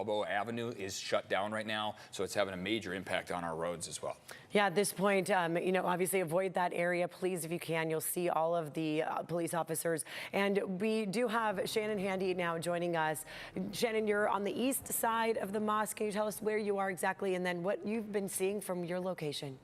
Balboa Avenue is shut down right now, so it's having a major impact on our roads as well. Yeah, at this point, you know, obviously avoid that area, please, if you can. You'll see all of the police officers. And we do have Shannon Handy now joining us. Shannon, you're on the east side of the mosque. Can you tell us where you are exactly and then what you've been seeing from your location?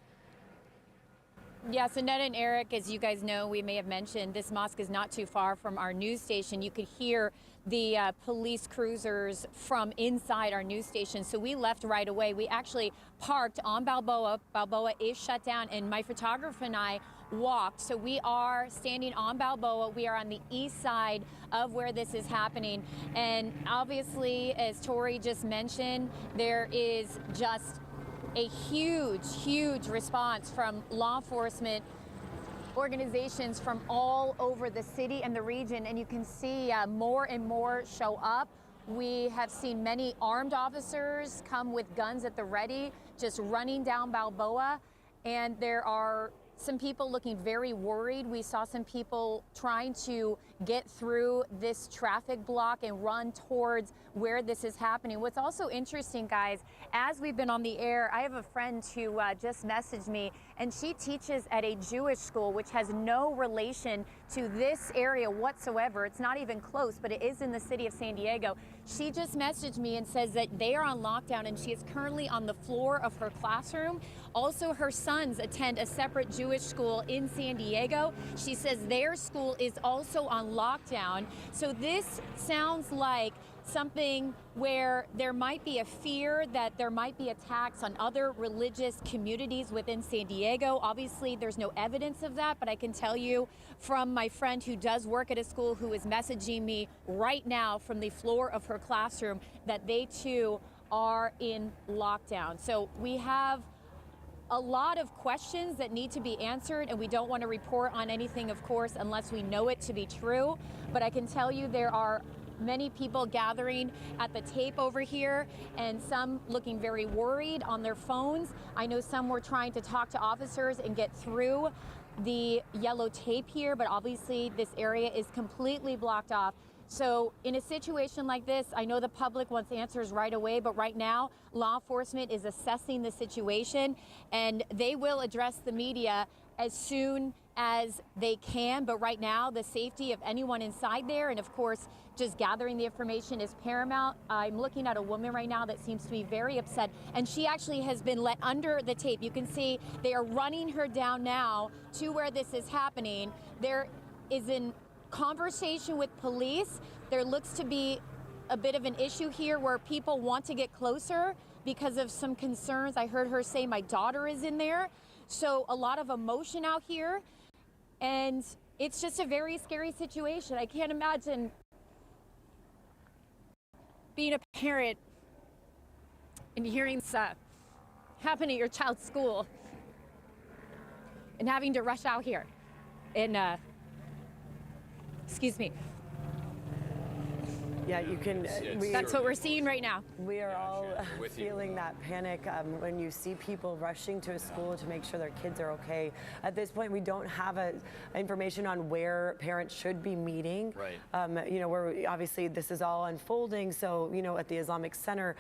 Yes, Annette and Eric, as you guys know, we may have mentioned, this mosque is not too far from our news station. You could hear the police cruisers from inside our news station. So we left right away. We actually parked on Balboa. Balboa is shut down, and my photographer and I walked. So we are standing on Balboa. We are on the east side of where this is happening. And obviously, as Tori just mentioned, there is just a huge response from law enforcement organizations from all over the city and the region, and you can see more and more show up. We have seen many armed officers come with guns at the ready, just running down Balboa, and there are some people looking very worried. We saw some people trying to get through this traffic block and run towards where this is happening. What's also interesting, guys, as we've been on the air, I have a friend who just messaged me, and she teaches at a Jewish school, which has no relation to this area whatsoever. It's not even close, but it is in the city of San Diego. She just messaged me and says that they are on lockdown, and she is currently on the floor of her classroom. Also, her sons attend a separate Jewish school in San Diego. She says their school is also on lockdown. So this sounds like something where there might be a fear that there might be attacks on other religious communities within San Diego. Obviously, there's no evidence of that, but I can tell you from my friend who does work at a school who is messaging me right now from the floor of her classroom that they too are in lockdown. So we have a lot of questions that need to be answered, and we don't want to report on anything, of course, unless we know it to be true. But I can tell you there are many people gathering at the tape over here, and some looking very worried on their phones. I know some were trying to talk to officers and get through the yellow tape here, but obviously this area is completely blocked off. So in a situation like this, I know the public wants answers right away, but right now law enforcement is assessing the situation, and they will address the media as soon as they can. But right now, the safety of anyone inside there, and of course, just gathering the information, is paramount. I'm looking at a woman right now that seems to be very upset, and she actually has been let under the tape. You can see they are running her down now to where this is happening. There is an conversation with police. There looks to be a bit of an issue here where people want to get closer because of some concerns. I heard her say, my daughter is in there. So a lot of emotion out here, and it's just a very scary situation. I can't imagine being a parent and hearing this happen at your child's school and having to rush out here and excuse me. Yeah, you can. That's what we're seeing right now. We are all feeling that panic when you see people rushing to a school to make sure their kids are okay. At this point, we don't have information on where parents should be meeting. Right. You know, obviously this is all unfolding. So, you know, at the Islamic Center,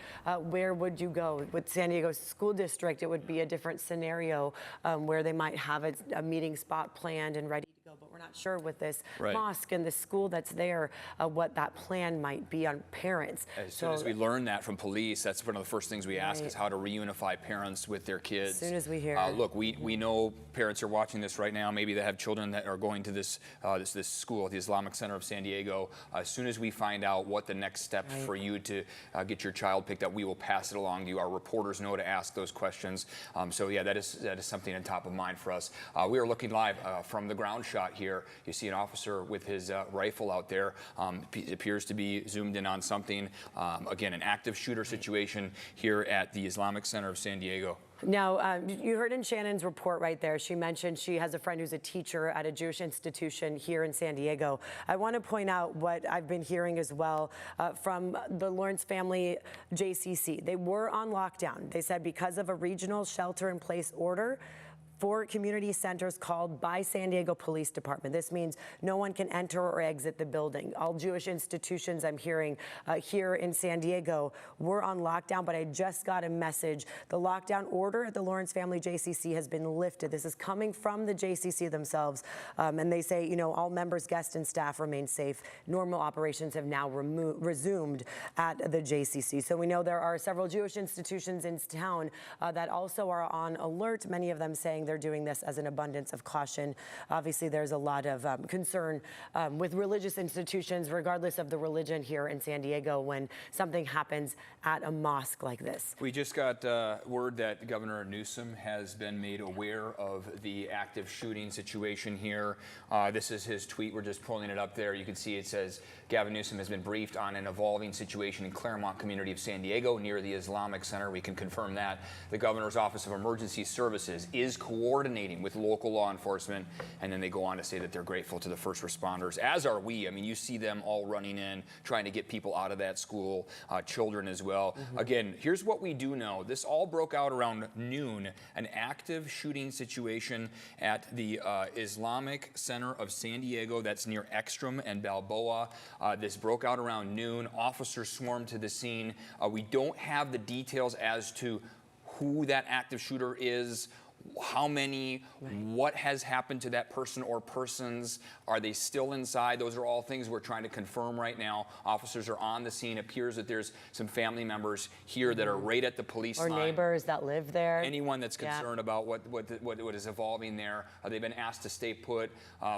where would you go? With San Diego School District, it would be a different scenario where they might have a meeting spot planned and ready to go. But we're not sure with this mosque and the school that's there what that plan might be on parents. As soon as we learn that from police, that's one of the first things we ask is how to reunify parents with their kids. As soon as we hear. Look, we know parents are watching this right now. Maybe they have children that are going to this school at the Islamic Center of San Diego. As soon as we find out what the next step for you to get your child picked up, we will pass it along to you. Our reporters know to ask those questions. So yeah, that is something on top of mind for us. We are looking live from the ground shot here. You see an officer with his rifle out there. It appears to be zoomed in on something. Again, an active shooter situation here at the Islamic Center of San Diego. Now, you heard in Shannon's report right there, she mentioned she has a friend who's a teacher at a Jewish institution here in San Diego. I want to point out what I've been hearing as well from the Lawrence family JCC. They were on lockdown. They said because of a regional shelter-in-place order, 4 community centers called by San Diego Police Department. This means no one can enter or exit the building. All Jewish institutions, I'm hearing here in San Diego, were on lockdown, but I just got a message. The lockdown order at the Lawrence Family JCC has been lifted. This is coming from the JCC themselves, and they say, you know, all members, guests, and staff remain safe. Normal operations have now resumed at the JCC. So we know there are several Jewish institutions in town that also are on alert, many of them saying they're doing this as an abundance of caution. Obviously, there's a lot of concern with religious institutions, regardless of the religion here in San Diego, when something happens at a mosque like this. We just got word that Governor Newsom has been made aware of the active shooting situation here. This is his tweet. We're just pulling it up there. You can see it says, Gavin Newsom has been briefed on an evolving situation in Claremont community of San Diego near the Islamic Center. We can confirm that. The Governor's Office of Emergency Services is coordinating with local law enforcement, and then they go on to say that they're grateful to the first responders, as are we. I mean, you see them all running in, trying to get people out of that school, children as well. Again, here's what we do know. This all broke out around noon, an active shooting situation at the Islamic Center of San Diego, that's near Ekstrom and Balboa. This broke out around noon. Officers swarmed to the scene. We don't have the details as to who that active shooter is, how many, what has happened to that person or persons. Are they still inside? Those are all things we're trying to confirm right now. Officers are on the scene. Appears that there's some family members here that are right at the police line. Or neighbors that live there. Anyone that's concerned about what is evolving there, they've been asked to stay put.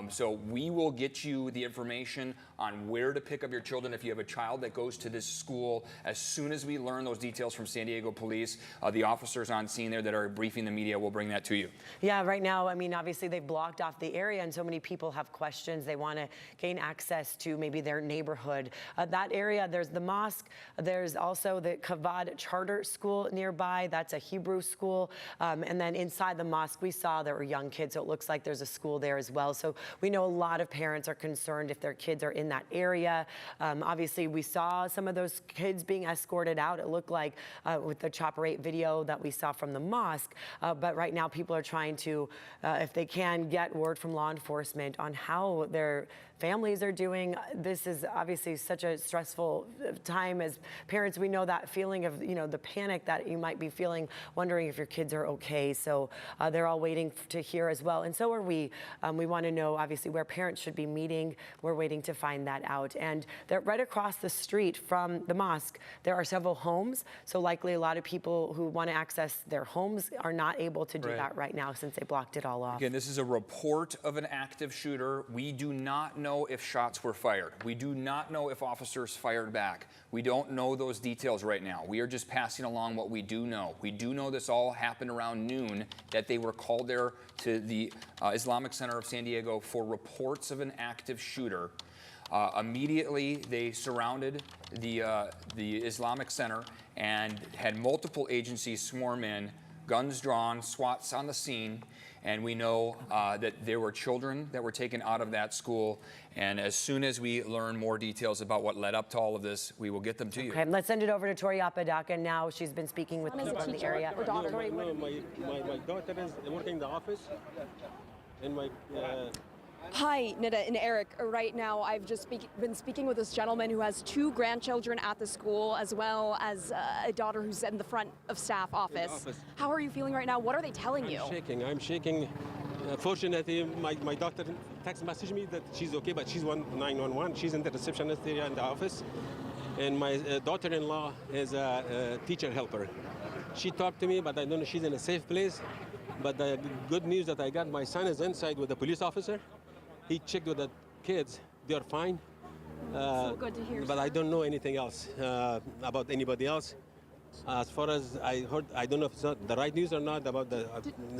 So we will get you the information on where to pick up your children if you have a child that goes to this school. As soon as we learn those details from San Diego Police, the officers on scene there that are briefing the media will bring that to you. Yeah, right now, I mean, obviously they've blocked off the area, and so many people have questions. They want to gain access to maybe their neighborhood. That area, there's the mosque. There's also the Kavad Charter School nearby. That's a Hebrew school. And then inside the mosque, we saw there were young kids, so it looks like there's a school there as well. So we know a lot of parents are concerned if their kids are in that area. Obviously, we saw some of those kids being escorted out. It looked like with the Chopper 8 video that we saw from the mosque. But right now, people are trying to, if they can, get word from law enforcement on how their families are doing. This is obviously such a stressful time as parents. We know that feeling of, you know, the panic that you might be feeling, wondering if your kids are okay. So they're all waiting to hear as well. And so are we. We want to know, obviously, where parents should be meeting. We're waiting to find that out. And they're right across the street from the mosque. There are several homes. So likely a lot of people who want to access their homes are not able to do that right now since they blocked it all off. Again, this is a report of an active shooter. We do not know if shots were fired. We do not know if officers fired back. We don't know those details right now. We are just passing along what we do know. We do know this all happened around noon, that they were called there to the Islamic Center of San Diego for reports of an active shooter. Immediately, they surrounded the Islamic Center and had multiple agencies swarm in, guns drawn, SWAT's on the scene, and we know that there were children that were taken out of that school. And as soon as we learn more details about what led up to all of this, we will get them to you. Okay, let's send it over to Tori Apodaca now. She's been speaking with people in the area. My daughter is working in the office, and my Hi, Nida and Eric. Right now, I've just been speaking with this gentleman who has 2 grandchildren at the school, as well as a daughter who's in the front of staff office. How are you feeling right now? What are they telling you? I'm shaking. Fortunately, my doctor text messaged me that she's okay, but she's 911. She's in the receptionist area in the office. And my daughter-in-law is a teacher helper. She talked to me, but I don't know, she's in a safe place. But the good news that I got, my son is inside with a police officer. He checked with the kids. They're fine. So good to hear. But I don't know anything else about anybody else. As far as I heard, I don't know if it's not the right news or not about the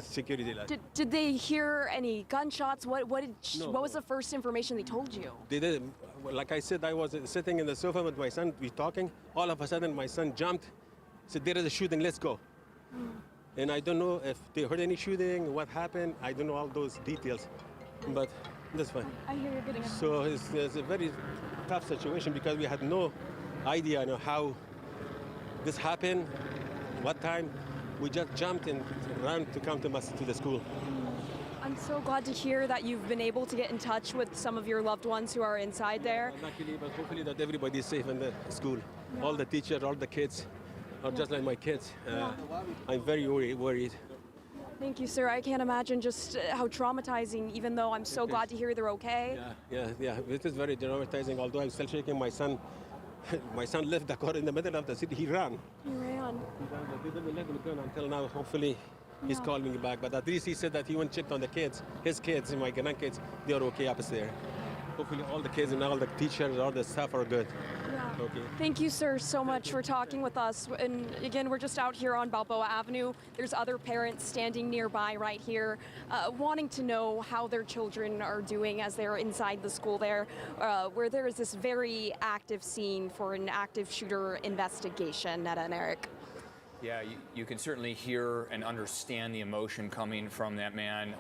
security. Did they hear any gunshots? What was the first information they told you? They did. Like I said, I was sitting in the sofa with my son. We talking. All of a sudden, my son jumped. Said, "There is a shooting. Let's go." And I don't know if they heard any shooting. What happened? I don't know all those details. But that's fine. I hear you're getting. So it's a very tough situation because we had no idea how this happened, what time. we just jumped and ran to come to the school. I'm so glad to hear that you've been able to get in touch with some of your loved ones who are inside there. Luckily, but hopefully that everybody is safe in the school. All the teachers, all the kids, are just like my kids. I'm very worried. Thank you, sir. I can't imagine just how traumatizing, even though I'm so glad to hear they're okay. Yeah. It is very traumatizing, although I'm still shaking. My son, my son left the car in the middle of the city. He ran. He ran. They didn't let him go until now. Hopefully, he's calling me back. But at least he said that he went and checked on the kids, his kids and my grandkids. They are okay up there. Hopefully, all the kids and all the teachers, all the staff are good. Yeah. Okay. Thank you, sir, so much for talking with us. And again, we're just out here on Balboa Avenue. There's other parents standing nearby right here, wanting to know how their children are doing as they're inside the school there, where there is this very active scene for an active shooter investigation, Netta and Eric. Yeah, you can certainly hear and understand the emotion coming from that man,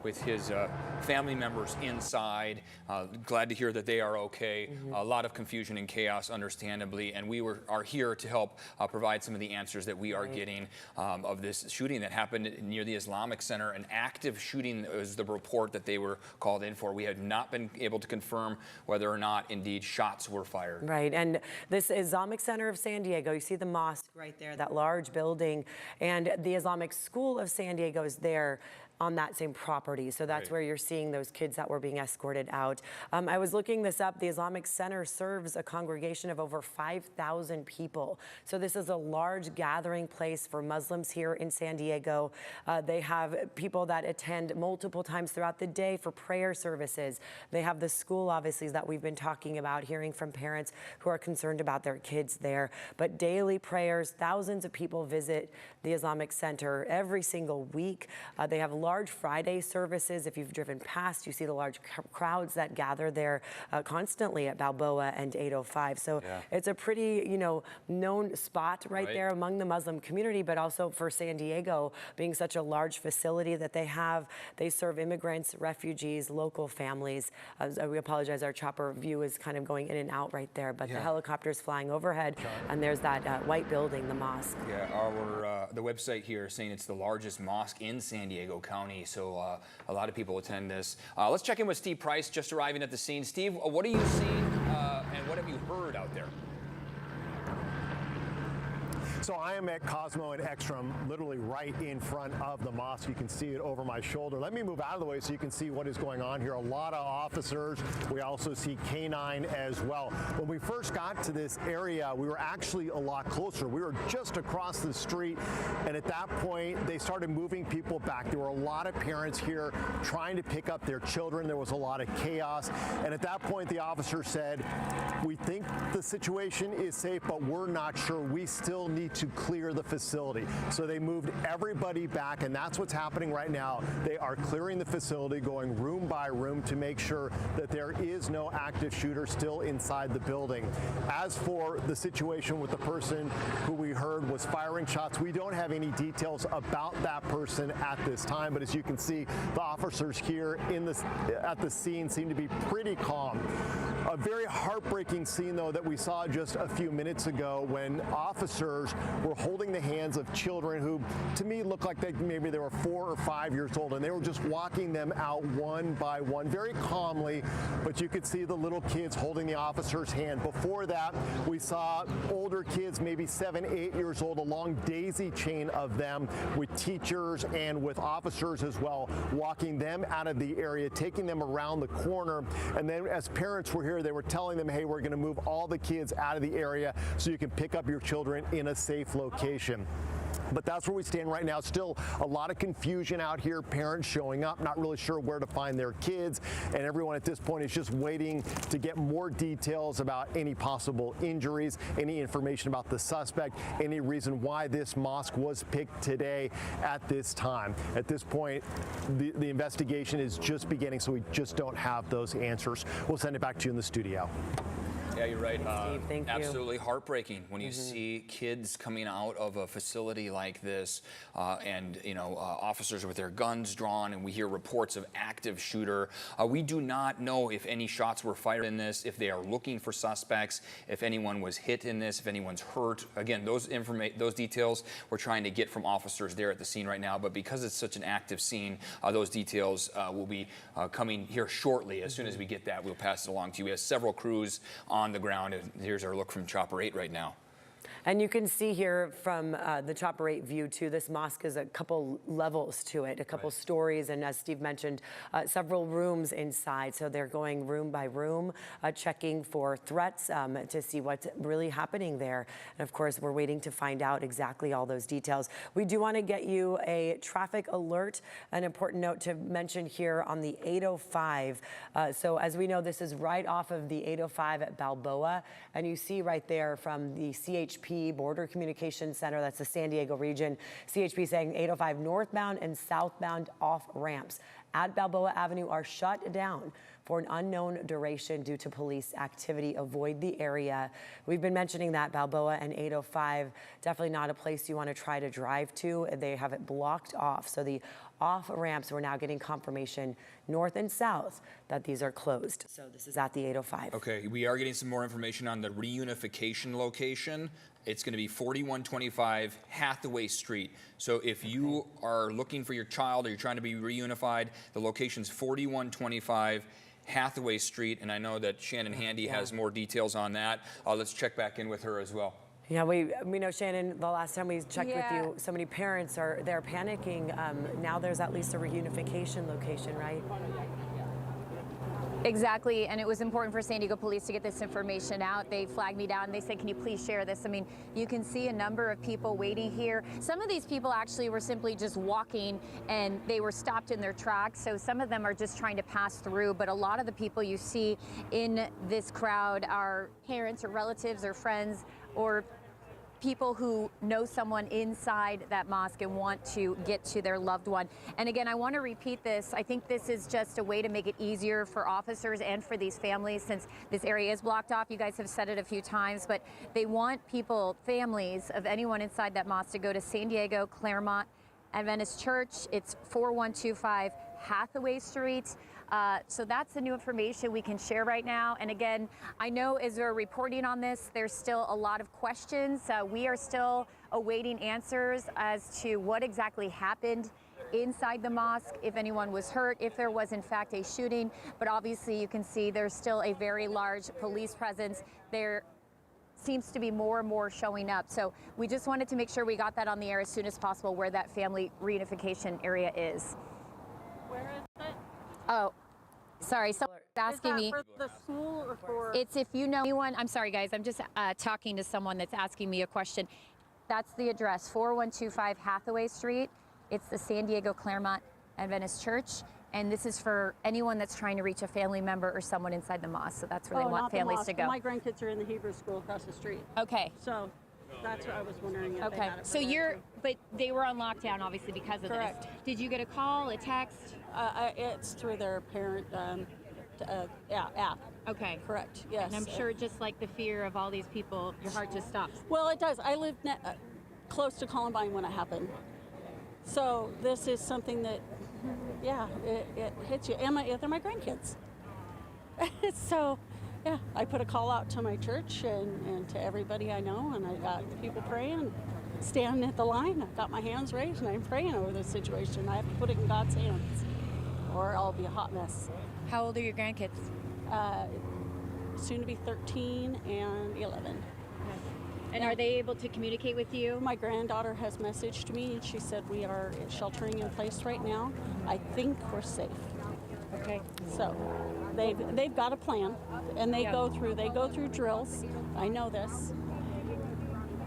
with his family members inside. Glad to hear that they are okay. A lot of confusion and chaos, understandably, and we are here to help provide some of the answers that we are getting of this shooting that happened near the Islamic Center. An active shooting is the report that they were called in for. We have not been able to confirm whether or not, indeed, shots were fired. Right, and this Islamic Center of San Diego, you see the mosque right there, that large building, and the Islamic School of San Diego is there on that same property. So that's where you're seeing those kids that were being escorted out. I was looking this up. The Islamic Center serves a congregation of over 5,000 people. So this is a large gathering place for Muslims here in San Diego. They have people that attend multiple times throughout the day for prayer services. They have the school, obviously, that we've been talking about, hearing from parents who are concerned about their kids there. But daily prayers, thousands of people visit the Islamic Center every single week. They have large Friday services. If you've driven past, you see the large crowds that gather there constantly at Balboa and 805. So it's a pretty, known spot right there among the Muslim community, but also for San Diego being such a large facility that they have. They serve immigrants, refugees, local families. We apologize, our chopper view is kind of going in and out right there, but the helicopter's flying overhead, and there's that white building, the mosque. Yeah, the website here is saying it's the largest mosque in San Diego County, so a lot of people attend this. Let's check in with Steve Price, just arriving at the scene. Steve, what are you seeing and what have you heard out there? So I am at Cosmo and Ekstrom, literally right in front of the mosque. You can see it over my shoulder. Let me move out of the way so you can see what is going on here. A lot of officers. We also see K-9 as well. When we first got to this area, we were actually a lot closer. We were just across the street, and at that point, they started moving people back. There were a lot of parents here trying to pick up their children. There was a lot of chaos, and at that point, the officer said, "We think the situation is safe, but we're not sure. We still need to clear the facility." So they moved everybody back, and that's what's happening right now. They are clearing the facility, going room by room to make sure that there is no active shooter still inside the building. As for the situation with the person who we heard was firing shots, we don't have any details about that person at this time, but as you can see, the officers here at the scene seem to be pretty calm. A very heartbreaking scene, though, that we saw just a few minutes ago when officers were holding the hands of children who, to me, looked like maybe they were 4 or 5 years old, and they were just walking them out one by one, very calmly, but you could see the little kids holding the officer's hand. Before that, we saw older kids, maybe 7, 8 years old, a long daisy chain of them with teachers and with officers as well, walking them out of the area, taking them around the corner, and then as parents were here, they were telling them, hey, we're going to move all the kids out of the area so you can pick up your children in a safe location. But that's where we stand right now. Still a lot of confusion out here, parents showing up, not really sure where to find their kids, and everyone at this point is just waiting to get more details about any possible injuries, any information about the suspect, any reason why this mosque was picked today at this time. At this point, the investigation is just beginning, so we just don't have those answers. We'll send it back to you in the studio. Yeah, you're right. Steve, thank you. Absolutely heartbreaking when you see kids coming out of a facility like this, and officers with their guns drawn, and we hear reports of active shooter. We do not know if any shots were fired in this, if they are looking for suspects, if anyone was hit in this, if anyone's hurt. Again, those details we're trying to get from officers there at the scene right now. But because it's such an active scene, those details will be coming here shortly. As soon as we get that, we'll pass it along to you. We have several crews on the ground, and here's our look from Chopper 8 right now. And you can see here from the Chopper 8 view too, this mosque is a couple levels to it, a couple stories, and as Steve mentioned, several rooms inside. So they're going room by room, checking for threats to see what's really happening there. And of course, we're waiting to find out exactly all those details. We do want to get you a traffic alert, an important note to mention here on the 805. So as we know, this is right off of the 805 at Balboa, and you see right there from the CHP Border Communications Center, that's the San Diego region, CHP saying 805 northbound and southbound off ramps at Balboa Avenue are shut down for an unknown duration due to police activity. Avoid the area. We've been mentioning that Balboa and 805, definitely not a place you want to try to drive to. They have it blocked off. So the off ramps, we're now getting confirmation north and south that these are closed. So this is at the 805. Okay, we are getting some more information on the reunification location. It's going to be 4125 Hathaway Street. So if you are looking for your child or you're trying to be reunified, the location's 4125 Hathaway Street, and I know that Shannon Handy has more details on that. Let's check back in with her as well. Yeah, we know, Shannon, the last time we checked with you, so many parents they're panicking. Now there's at least a reunification location, right? Exactly, and it was important for San Diego Police to get this information out. They flagged me down. They said, can you please share this? I mean, you can see a number of people waiting here. Some of these people actually were simply just walking and they were stopped in their tracks. So some of them are just trying to pass through, but a lot of the people you see in this crowd are parents or relatives or friends or people who know someone inside that mosque and want to get to their loved one. And again, I want to repeat this. I think this is just a way to make it easier for officers and for these families, since this area is blocked off. You guys have said it a few times, but they want people, families of anyone inside that mosque, to go to San Diego Claremont Adventist Church. It's 4125 Hathaway Street. So that's the new information we can share right now. And again, I know as we're reporting on this, there's still a lot of questions. We are still awaiting answers as to what exactly happened inside the mosque, if anyone was hurt, if there was in fact a shooting. But obviously you can see there's still a very large police presence. There seems to be more and more showing up. So we just wanted to make sure we got that on the air as soon as possible, where that family reunification area is. Where is it? Oh, sorry, someone's asking me. For the school or for? It's if you know anyone. I'm sorry, guys. I'm just talking to someone that's asking me a question. That's the address, 4125 Hathaway Street. It's the San Diego Claremont Adventist Church. And this is for anyone that's trying to reach a family member or someone inside the mosque. So that's where they want families to go. My grandkids are in the Hebrew school across the street. Okay. So that's what I was wondering. If they Okay. had it So for you're, but they were on lockdown, obviously, because of Correct. this. Did you get a call, a text? It's through their parent app. Okay. Correct. Yes. And I'm sure just like the fear of all these people, your heart just stops. Well, it does. I lived close to Columbine when it happened. So this is something that, yeah, it hits you. And they're my grandkids. So, yeah, I put a call out to my church and to everybody I know, and I got people praying, standing at the line. I've got my hands raised, and I'm praying over this situation. I have to put it in God's hands, or I'll be a hot mess. How old are your grandkids? Soon to be 13 and 11. And are they able to communicate with you? My granddaughter has messaged me, and she said we are sheltering in place right now. I think we're safe. Okay. So they've got a plan, and they go through drills. I know this.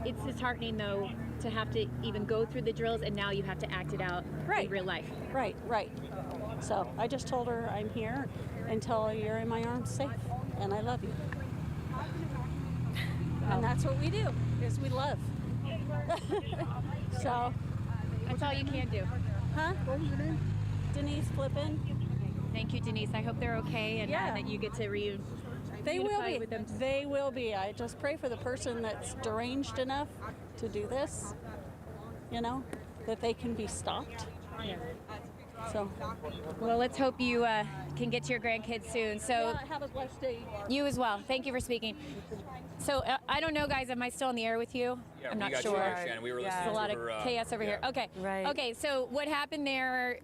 It's disheartening, though, to have to even go through the drills, and now you have to act it out in real life. Right. So I just told her I'm here until you're in my arms safe, and I love you. And that's what we do, is we love. So. That's all you can do. Huh? What was your name? Denise Flippin. Thank you, Denise. I hope they're okay and that you get to They will unified be. with them? They will be. I just pray for the person that's deranged enough to do this, you know, that they can be stopped. Yeah. So, Well, let's hope you can get to your grandkids soon. So yeah, have a blessed day. you as well. Thank you for speaking. So I don't know, guys. Am I still on the air with you? Yeah, I'm not we got sure. you there, Shannon. We were Yeah. listening There's a lot to of her, chaos over here. Okay. Right. Okay. So what happened there?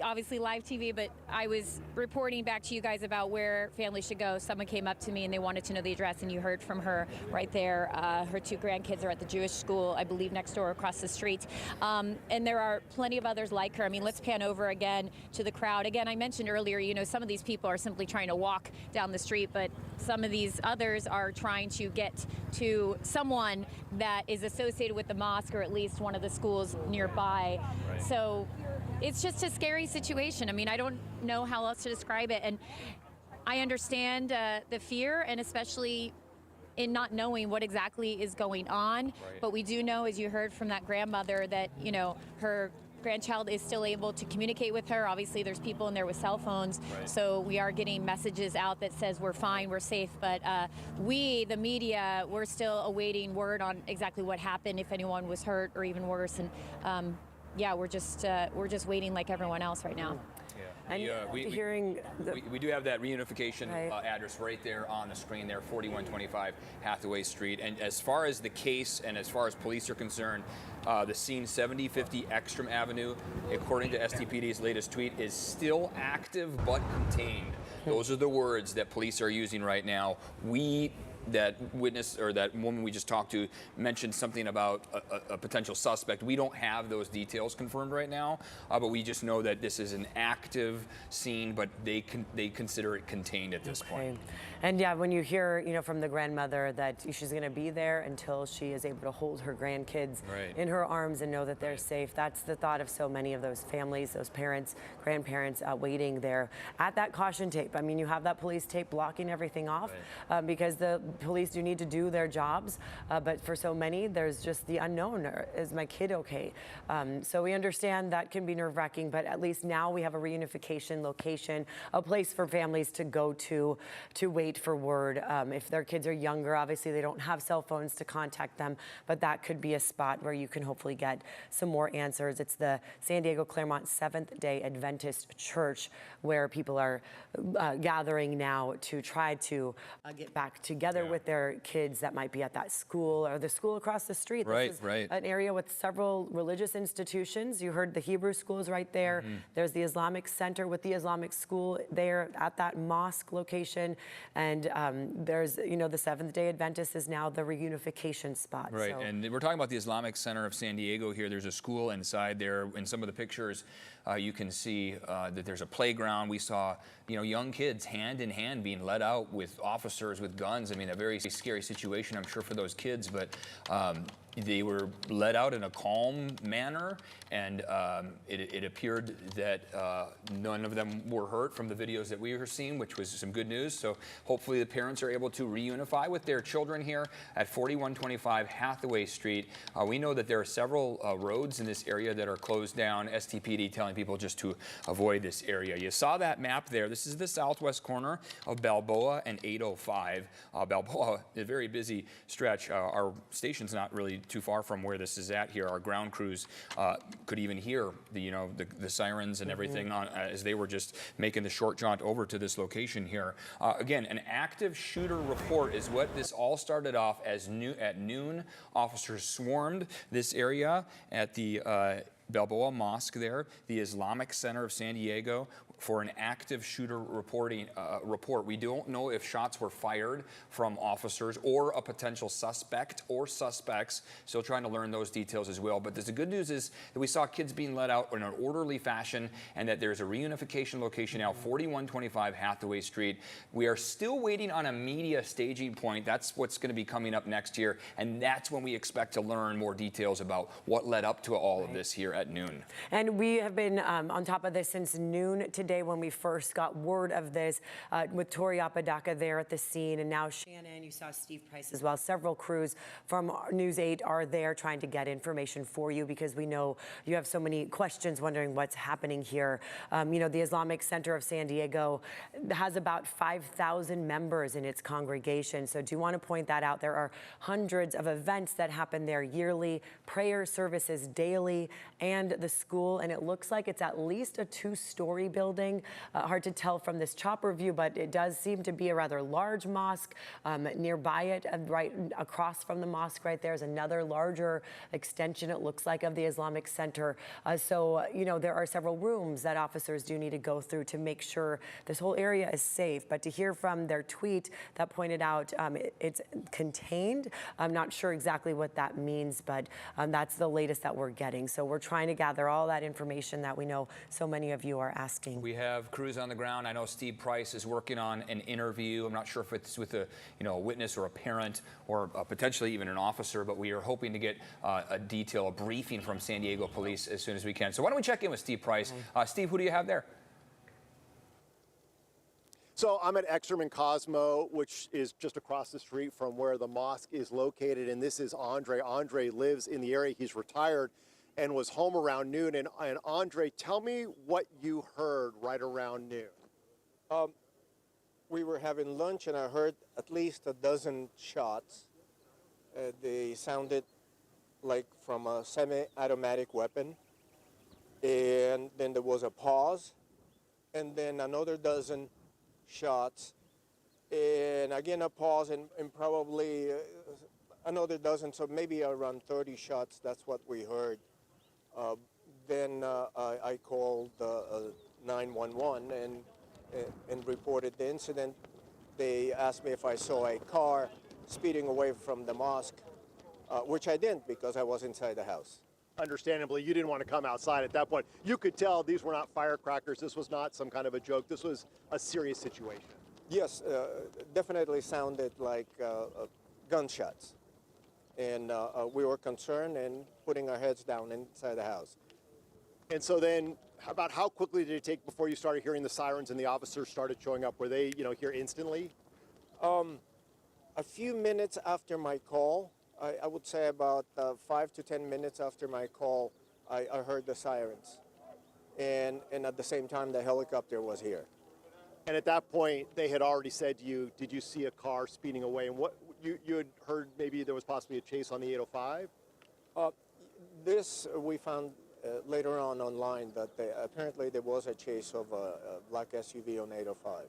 Obviously live TV, but I was reporting back to you guys about where families should go. Someone came up to me and they wanted to know the address, and you heard from her right there. Her 2 grandkids are at the Jewish school, I believe, next door across the street. And there are plenty of others like her. I mean, let's pan over again to the crowd. Again, I mentioned earlier, you know, some of these people are simply trying to walk down the street, but some of these others are trying to get to someone that is associated with the mosque or at least one of the schools nearby. Right. So it's just a scary situation. I mean, I don't know how else to describe it. And I understand the fear, and especially in not knowing what exactly is going on. Right. But we do know, as you heard from that grandmother, that, you know, her grandchild is still able to communicate with her. Obviously, there's people in there with cell phones, Right. so we are getting messages out that says we're fine, we're safe. But we, the media, we're still awaiting word on exactly what happened, if anyone was hurt or even worse. And yeah, we're just waiting like everyone else right now. And We hearing the, we do have that reunification Right. address right there on the screen there, 4125 Hathaway Street. And as far as the case and as far as police are concerned, the scene 7050 Ekstrom Avenue, according to STPD's latest tweet, is still active but contained. Those are the words that police are using right now. That witness or that woman we just talked to mentioned something about a potential suspect. We don't have those details confirmed right now, but we just know that this is an active scene, but they consider it contained at this point. and yeah, when you hear, you know, from the grandmother that she's going to be there until she is able to hold her grandkids Right. in her arms and know that they're Right. safe, that's the thought of so many of those families, those parents, grandparents waiting there at that caution tape. I mean, you have that police tape blocking everything off because the police do need to do their jobs, but for so many, there's just the unknown. Is my kid okay? So we understand that can be nerve-wracking, but at least now we have a reunification location, a place for families to go to wait for word. If their kids are younger, obviously they don't have cell phones to contact them, but that could be a spot where you can hopefully get some more answers. It's the San Diego Claremont Seventh-day Adventist Church where people are gathering now to try to get back together with their kids that might be at that school or the school across the street. Right, This is right. an area with several religious institutions. You heard the Hebrew schools right there. There's the Islamic Center with the Islamic school there at that mosque location. And there's, you know, the Seventh-day Adventist is now the reunification spot. Right, So- and we're talking about the Islamic Center of San Diego here. There's a school inside there. In some of the pictures, you can see that there's a playground. We saw, you know, young kids hand in hand being led out with officers with guns. I mean, a very scary situation, I'm sure, for those kids, but they were led out in a calm manner, and it appeared that none of them were hurt from the videos that we were seeing, which was some good news. So hopefully the parents are able to reunify with their children here at 4125 Hathaway Street. We know that there are several roads in this area that are closed down. STPD telling people just to avoid this area. You saw that map there. This is the southwest corner of Balboa and 805. Balboa, a very busy stretch. Our station's not really too far from where this is at here. Our ground crews could even hear the sirens and everything on, as they were just making the short jaunt over to this location here. Again, an active shooter report is what this all started off as. At noon, officers swarmed this area at the Balboa Mosque there, the Islamic Center of San Diego, for an active shooter report. We don't know if shots were fired from officers or a potential suspect or suspects. Still trying to learn those details as well. But the good news is that we saw kids being let out in an orderly fashion, and that there's a reunification location now, 4125 Hathaway Street. We are still waiting on a media staging point. That's what's going to be coming up next year, and that's when we expect to learn more details about what led up to all of this here at noon. And we have been on top of this since noon today. today when we first got word of this with Tori Apodaca there at the scene, and now Shannon, you saw Steve Price as well. Several crews from News 8 are there trying to get information for you because we know you have so many questions wondering what's happening here. You know, the Islamic Center of San Diego has about 5,000 members in its congregation. So do you want to point that out? There are hundreds of events that happen there yearly, prayer services daily, and the school, and it looks like it's at least a 2-story building. Hard to tell from this chopper view, but it does seem to be a rather large mosque. Nearby it, right across from the mosque right there is another larger extension, it looks like, of the Islamic Center. So, you know, there are several rooms that officers do need to go through to make sure this whole area is safe. But to hear from their tweet that pointed out it's contained, I'm not sure exactly what that means, but that's the latest that we're getting. So we're trying to gather all that information that we know so many of you are asking. We have crews on the ground. I know Steve Price is working on an interview. I'm not sure if it's with a witness or a parent or potentially even an officer, but we are hoping to get a briefing from San Diego Police as soon as we can. So why don't we check in with Steve Price? Steve, who do you have there? So I'm at Ekstrom and Cosmo, which is just across the street from where the mosque is located. And this is Andre. Andre lives in the area. He's retired and was home around noon. And Andre, tell me what you heard right around noon. We were having lunch and I heard at least a dozen shots. They sounded like from a semi-automatic weapon. And then there was a pause. And then another dozen shots. And again a pause and probably another dozen. So maybe around 30 shots. That's what we heard. Then I called 911 and reported the incident. They asked me if I saw a car speeding away from the mosque, which I didn't because I was inside the house. Understandably, you didn't want to come outside at that point. You could tell these were not firecrackers. This was not some kind of a joke. This was a serious situation. Yes, definitely sounded like gunshots. And we were concerned and putting our heads down inside the house. And so then, about how quickly did it take before you started hearing the sirens and the officers started showing up? Were they, here instantly? A few minutes after my call, I would say about 5 to 10 minutes after my call, I heard the sirens. And at the same time, the helicopter was here. And at that point, they had already said to you, did you see a car speeding away? And what you had heard maybe there was possibly a chase on the 805? This we found later on online that apparently there was a chase of a black SUV on 805.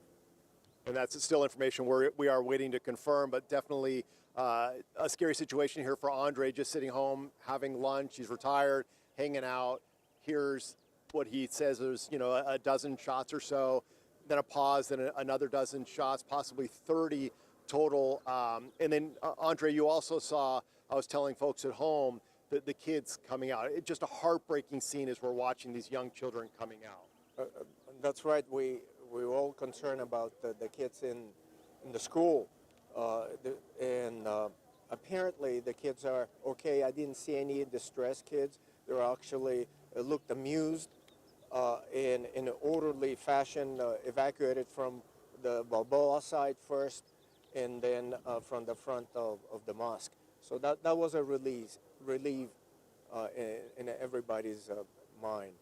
And that's still information we are waiting to confirm, but definitely a scary situation here for Andre, just sitting home, having lunch. He's retired, hanging out. Here's what he says there's, a dozen shots or so, then a pause, then another dozen shots, possibly 30 total. And then, Andre, you also saw, I was telling folks at home, the kids coming out. It's just a heartbreaking scene as we're watching these young children coming out. That's right. We were all concerned about the kids in the school. And apparently the kids are okay. I didn't see any distressed kids. They were actually looked amused in an orderly fashion, evacuated from the Balboa side first and then from the front of the mosque. So that was a relief in everybody's mind.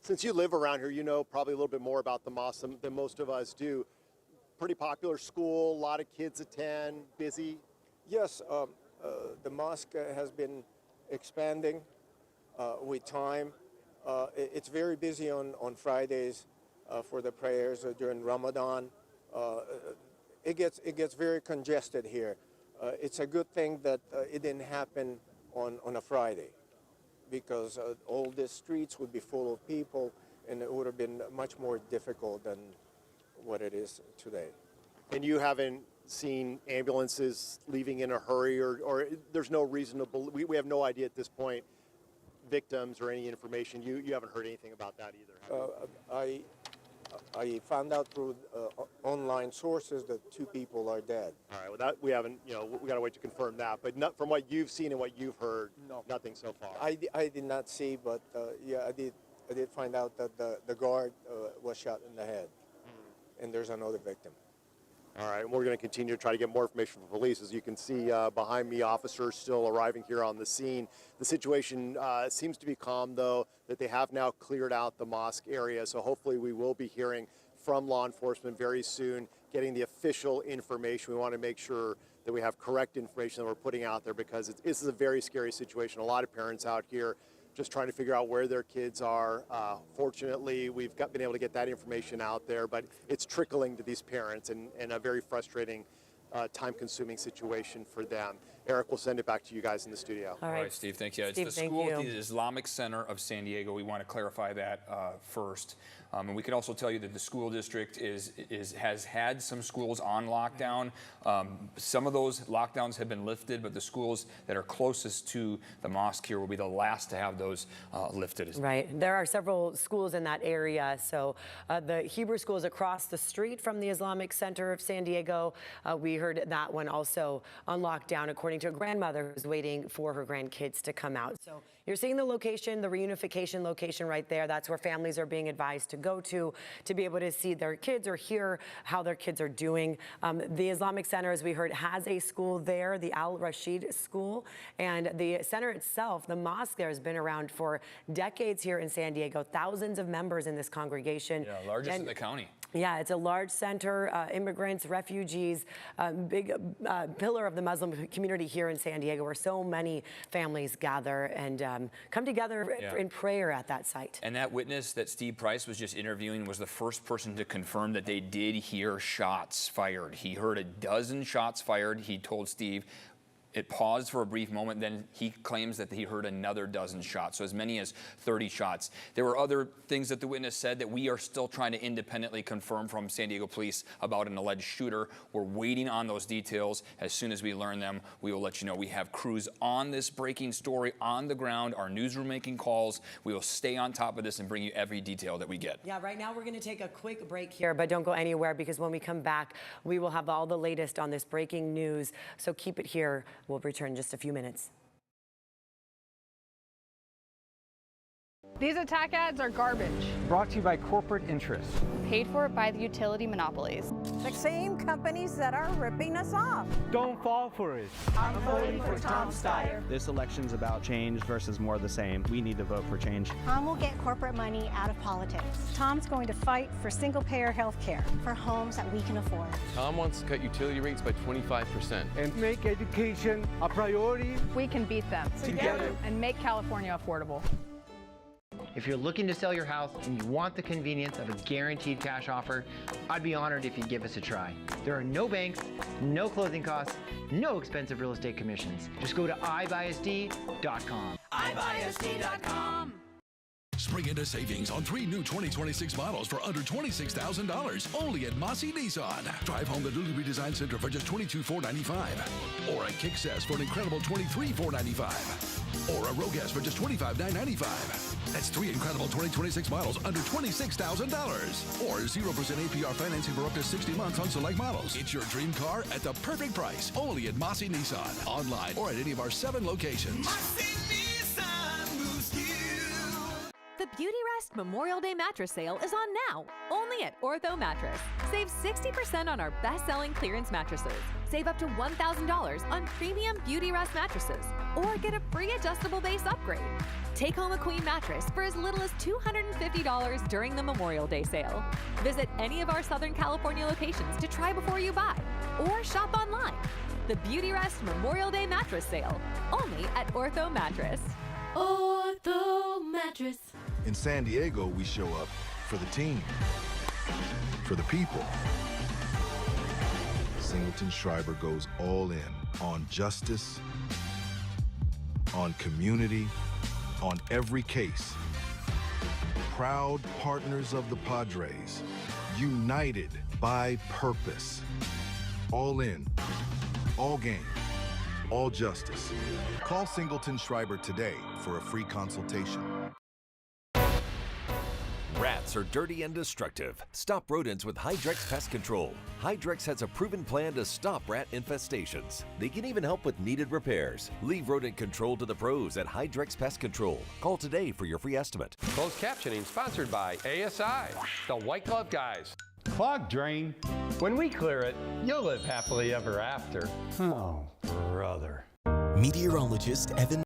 Since you live around here, you know probably a little bit more about the mosque than most of us do. Pretty popular school, a lot of kids attend, busy? Yes, the mosque has been expanding with time. It's very busy on Fridays for the prayers during Ramadan. It gets very congested here. It's a good thing that it didn't happen on a Friday, because all the streets would be full of people and it would have been much more difficult than what it is today. And you haven't seen ambulances leaving in a hurry, or there's no reason to believe, we have no idea at this point, victims or any information. You haven't heard anything about that either, have you? I found out through online sources that 2 people are dead. All right, well that we haven't, we got to wait to confirm that, but not from what you've seen and what you've heard, No. nothing so far. I did not see, but yeah, I did I did find out that the guard was shot in the head, and there's another victim. All right, and we're going to continue to try to get more information from police. As you can see behind me, officers still arriving here on the scene. The situation seems to be calm, though, that they have now cleared out the mosque area. So hopefully we will be hearing from law enforcement very soon, getting the official information. We want to make sure that we have correct information that we're putting out there, because this is a very scary situation. A lot of parents out here just trying to figure out where their kids are. Fortunately, we've been able to get that information out there, but it's trickling to these parents, and a very frustrating, time-consuming situation for them. Eric, we'll send it back to you guys in the studio. All right, Steve, thank you. Steve, It's the thank school you. at the Islamic Center of San Diego. We want to clarify that first. And we can also tell you that the school district has had some schools on lockdown. Some of those lockdowns have been lifted, but the schools that are closest to the mosque here will be the last to have those lifted. Right. There are several schools in that area. So the Hebrew school is across the street from the Islamic Center of San Diego. We heard that one also on lockdown, according to a grandmother who's waiting for her grandkids to come out. So you're seeing the location, the reunification location right there. That's where families are being advised to go to be able to see their kids or hear how their kids are doing. The Islamic Center, as we heard, has a school there, the Al Rashid School. And the center itself, the mosque there, has been around for decades here in San Diego. Thousands of members in this congregation. Yeah, largest in the county. Yeah, it's a large center, immigrants, refugees, big pillar of the Muslim community here in San Diego, where so many families gather and come together in prayer at that site. And that witness that Steve Price was just interviewing was the first person to confirm that they did hear shots fired. He heard a dozen shots fired. He told Steve. It paused for a brief moment, then he claims that he heard another dozen shots, so as many as 30 shots. There were other things that the witness said that we are still trying to independently confirm from San Diego police about an alleged shooter. We're waiting on those details. As soon as we learn them, we will let you know. We have crews on this breaking story on the ground, our newsroom making calls. We will stay on top of this and bring you every detail that we get. Yeah, right now we're going to take a quick break here, but don't go anywhere, because when we come back, we will have all the latest on this breaking news. So keep it here. We'll return in just a few minutes. These attack ads are garbage. Brought to you by corporate interests. Paid for by the utility monopolies. The same companies that are ripping us off. Don't fall for it. I'm voting for Tom Steyer. This election's about change versus more of the same. We need to vote for change. Tom will get corporate money out of politics. Tom's going to fight for single-payer health care, for homes that we can afford. Tom wants to cut utility rates by 25%. And make education a priority. We can beat them together and make California affordable. If you're looking to sell your house and you want the convenience of a guaranteed cash offer, I'd be honored if you'd give us a try. There are no banks, no closing costs, no expensive real estate commissions. Just go to ibuyasd.com. ibuyasd.com. Spring into savings on 3 new 2026 models for under $26,000, only at Mossy Nissan. Drive home the newly redesigned Sentra for just $22,495, or a Kick-Sass for an incredible $23,495, or a Rogue-S for just $25,995. That's 3 incredible 2026 models under $26,000, or 0% APR financing for up to 60 months on select models. It's your dream car at the perfect price, only at Mossy Nissan, online or at any of our 7 locations. The Beauty Rest Memorial Day mattress sale is on now, only at Ortho Mattress. Save 60% on our best-selling clearance mattresses. Save up to $1,000 on premium Beauty Rest mattresses, or get a free adjustable base upgrade. Take home a queen mattress for as little as $250 during the Memorial Day sale. Visit any of our Southern California locations to try before you buy, or shop online. The Beauty Rest Memorial Day mattress sale, only at Ortho Mattress. Ortho Mattress. In San Diego, we show up for the team, for the people. Singleton Schreiber goes all in on justice, on community, on every case. Proud partners of the Padres, united by purpose. All in, all game, all justice. Call Singleton Schreiber today for a free consultation. Rats are dirty and destructive. Stop rodents with Hydrex Pest Control. Hydrex has a proven plan to stop rat infestations. They can even help with needed repairs. Leave rodent control to the pros at Hydrex Pest Control. Call today for your free estimate. Closed captioning sponsored by ASI, the White Glove Guys. Clogged drain. When we clear it, you'll live happily ever after. Oh, brother. Meteorologist Evan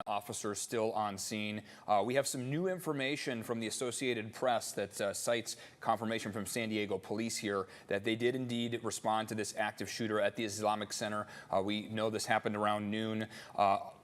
Officers still on scene. We have some new information from the Associated Press that cites confirmation from San Diego police here that they did indeed respond to this active shooter at the Islamic Center. We know this happened around noon.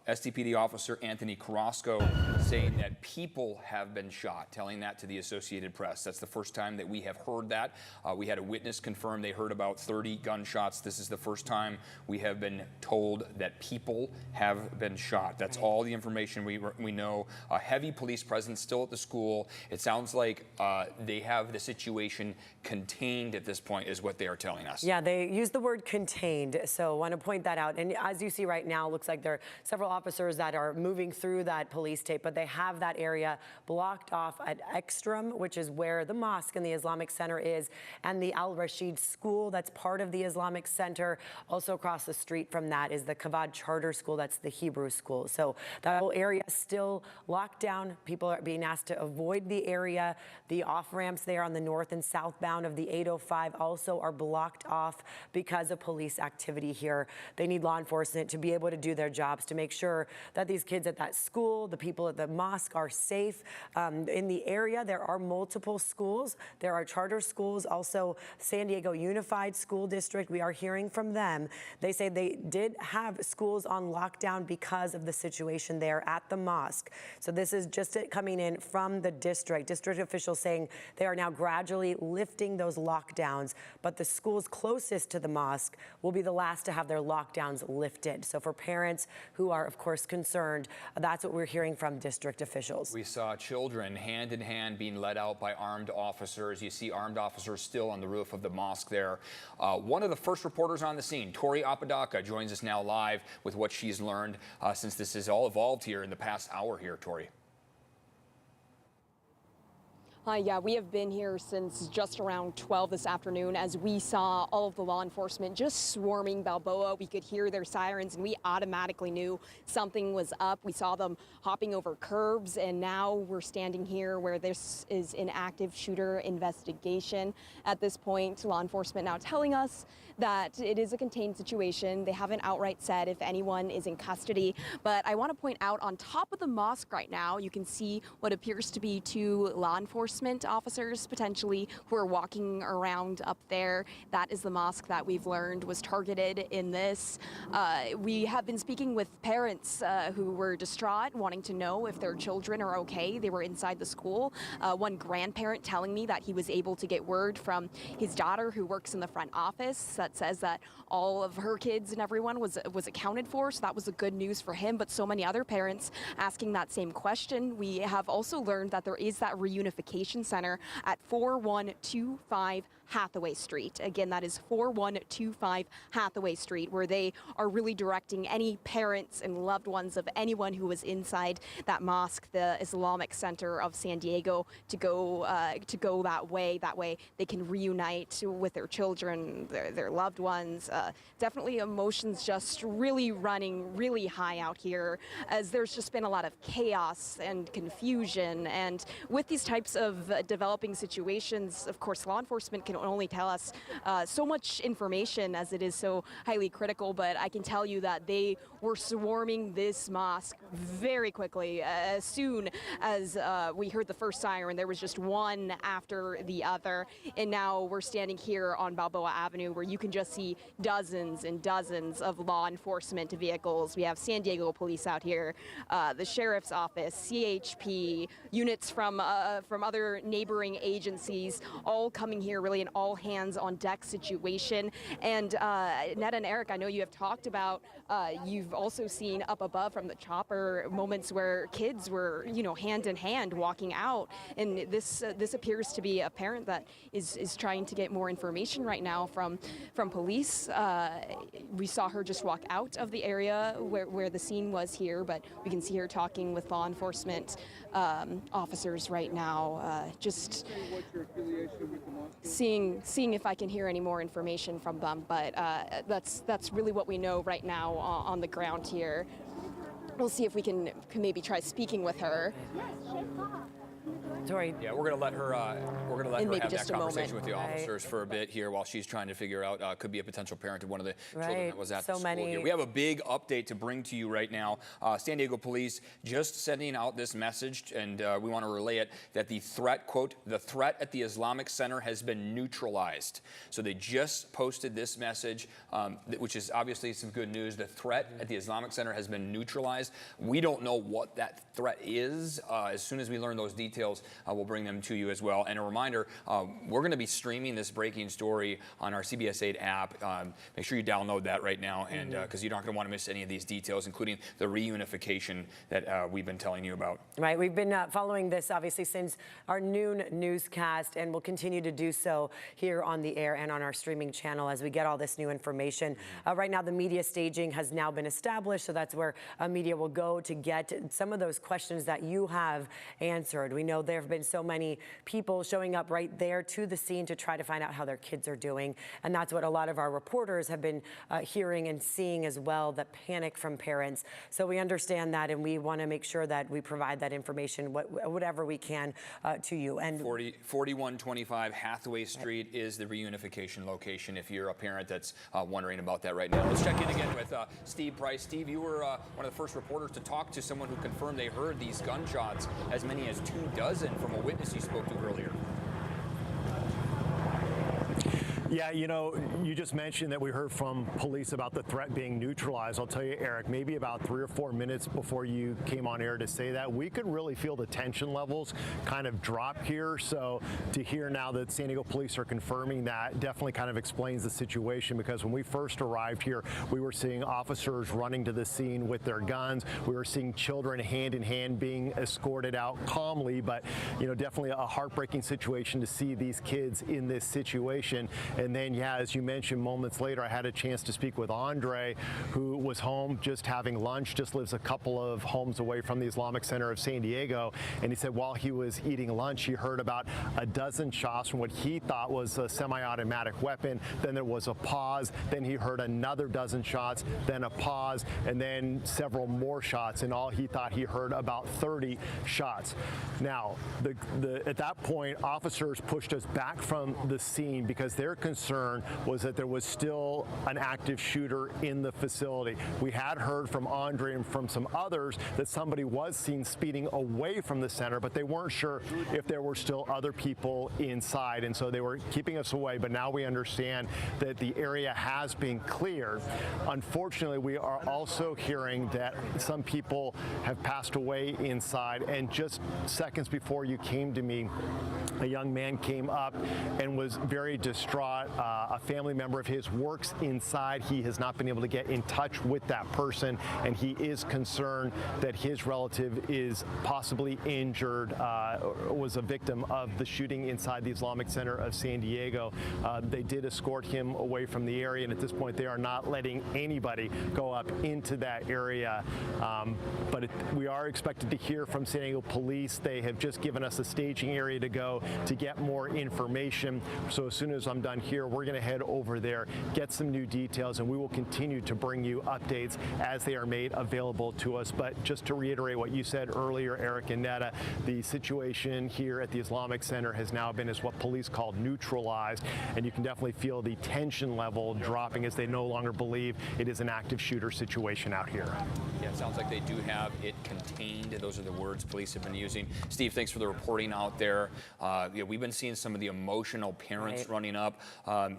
SDPD officer Anthony Carrasco saying that people have been shot, telling that to the Associated Press. That's the first time that we have heard that. We had a witness confirm they heard about 30 gunshots. This is the first time we have been told that people have been shot. That's all the information we know. A heavy police presence still at the school. It sounds like they have the situation contained at this point is what they are telling us. Yeah, they use the word contained, so I want to point that out. And as you see right now, it looks like there are several officers that are moving through that police tape, but they have that area blocked off at Ekstrom, which is where the mosque and the Islamic Center is, and the Al Rashid School that's part of the Islamic Center. Also across the street from that is the Kavad Charter School, that's the Hebrew school. So that whole area is still locked down. People are being asked to avoid the area. The off-ramps there on the north and southbound of the 805 also are blocked off because of police activity here. They need law enforcement to be able to do their jobs, to make sure that these kids at that school, the people at the mosque are safe. In the area, there are multiple schools. There are charter schools, also San Diego Unified School District. We are hearing from them. They say they did have schools on lockdown because of the situation there at the mosque. So this is just it coming in from the district. District officials saying they are now gradually lifting those lockdowns, but the schools closest to the mosque will be the last to have their lockdowns lifted. So for parents who are, of course, concerned, that's what we're hearing from district officials. We saw children hand in hand being led out by armed officers. You see armed officers still on the roof of the mosque there. One of the first reporters on the scene, Tori Apodaca, joins us now live with what she's learned since this has all evolved here in the past hour here, Tori. Yeah, we have been here since just around 12 this afternoon as we saw all of the law enforcement just swarming Balboa. We could hear their sirens and we automatically knew something was up. We saw them hopping over curbs, and now we're standing here where this is an active shooter investigation. At this point, law enforcement now telling us that it is a contained situation. They haven't outright said if anyone is in custody, but I want to point out on top of the mosque right now, you can see what appears to be two law enforcement officers potentially who are walking around up there. That is the mosque that we've learned was targeted in this. We have been speaking with parents who were distraught, wanting to know if their children are okay. They were inside the school. One grandparent telling me that he was able to get word from his daughter who works in the front office that says that all of her kids and everyone was accounted for. So that was a good news for him, but so many other parents asking that same question. We have also learned that there is that reunification center at 4125 Hathaway Street. Again, that is 4125 Hathaway Street, where they are really directing any parents and loved ones of anyone who was inside that mosque, the Islamic Center of San Diego, to go that way. That way they can reunite with their children, their loved ones. Definitely emotions just really running really high out here, as there's just been a lot of chaos and confusion. And with these types of developing situations, of course, law enforcement can only tell us so much information as it is so highly critical, but I can tell you that they were swarming this mosque very quickly. As soon as we heard the first siren, there was just one after the other, and now we're standing here on Balboa Avenue where you can just see dozens and dozens of law enforcement vehicles. We have San Diego police out here, the sheriff's office, CHP, units from other neighboring agencies, all coming here really an all hands on deck situation. And Netta and Eric, I know you have talked about, you've also seen up above from the chopper moments where kids were, hand in hand walking out. And this appears to be a parent that is trying to get more information right now from police. We saw her just walk out of the area where the scene was here, but we can see her talking with law enforcement officers right now, just seeing if I can hear any more information from them. But that's really what we know right now on the ground here. We'll see if we can maybe try speaking with her. Sorry. Yeah, we're gonna let her. We're gonna let her have that conversation with the Right. officers for a bit here while she's trying to figure out. Could be a potential parent of one of the children that was at So the school many. here. We have a big update to bring to you right now. San Diego Police just sending out this message, and we want to relay it that the threat, quote, the threat at the Islamic Center has been neutralized. So they just posted this message, which is obviously some good news. The threat at the Islamic Center has been neutralized. We don't know what that threat is. As soon as we learn those details, we'll bring them to you as well. And a reminder, we're going to be streaming this breaking story on our CBS 8 app. Make sure you download that right now, and because you're not going to want to miss any of these details, including the reunification that we've been telling you about. Right, we've been following this obviously since our noon newscast, and we'll continue to do so here on the air and on our streaming channel as we get all this new information. Right now, the media staging has now been established, so that's where media will go to get some of those questions that you have answered. We know there have been so many people showing up right there to the scene to try to find out how their kids are doing, and that's what a lot of our reporters have been hearing and seeing as well, the panic from parents. So we understand that, and we want to make sure that we provide that information, whatever we can, to you. And 4125 Hathaway Street is the reunification location if you're a parent that's wondering about that right now. Let's check in again with Steve Price. Steve, you were one of the first reporters to talk to someone who confirmed they heard these gunshots, as many as 24 from a witness you spoke to earlier. Yeah, you just mentioned that we heard from police about the threat being neutralized. I'll tell you, Eric, maybe about 3 or 4 minutes before you came on air to say that, we could really feel the tension levels kind of drop here. So to hear now that San Diego police are confirming that definitely kind of explains the situation, because when we first arrived here, we were seeing officers running to the scene with their guns. We were seeing children hand in hand being escorted out calmly, but definitely a heartbreaking situation to see these kids in this situation. And then, yeah, as you mentioned, moments later, I had a chance to speak with Andre, who was home just having lunch, just lives a couple of homes away from the Islamic Center of San Diego. And he said while he was eating lunch, he heard about a dozen shots from what he thought was a semi-automatic weapon. Then there was a pause. Then he heard another dozen shots, then a pause, and then several more shots. In all, he thought he heard about 30 shots. Now, at that point, officers pushed us back from the scene because their concern was that there was still an active shooter in the facility. We had heard from Andre and from some others that somebody was seen speeding away from the center, but they weren't sure if there were still other people inside, and so they were keeping us away. But now we understand that the area has been cleared. Unfortunately, we are also hearing that some people have passed away inside, and just seconds before you came to me, a young man came up and was very distraught. A family member of his works inside. He has not been able to get in touch with that person, and he is concerned that his relative is possibly injured, was a victim of the shooting inside the Islamic Center of San Diego. They did escort him away from the area, and at this point they are not letting anybody go up into that area. But we are expected to hear from San Diego Police. They have just given us a staging area to go to get more information. So as soon as I'm done here, we're going to head over there, get some new details, and we will continue to bring you updates as they are made available to us. But just to reiterate what you said earlier, Eric and Netta, the situation here at the Islamic Center has now been, as what police call, neutralized, and you can definitely feel the tension level dropping as they no longer believe it is an active shooter situation out here. Yeah, it sounds like they do have it contained. Those are the words police have been using. Steve, thanks for the reporting out there. We've been seeing some of the emotional parents running up,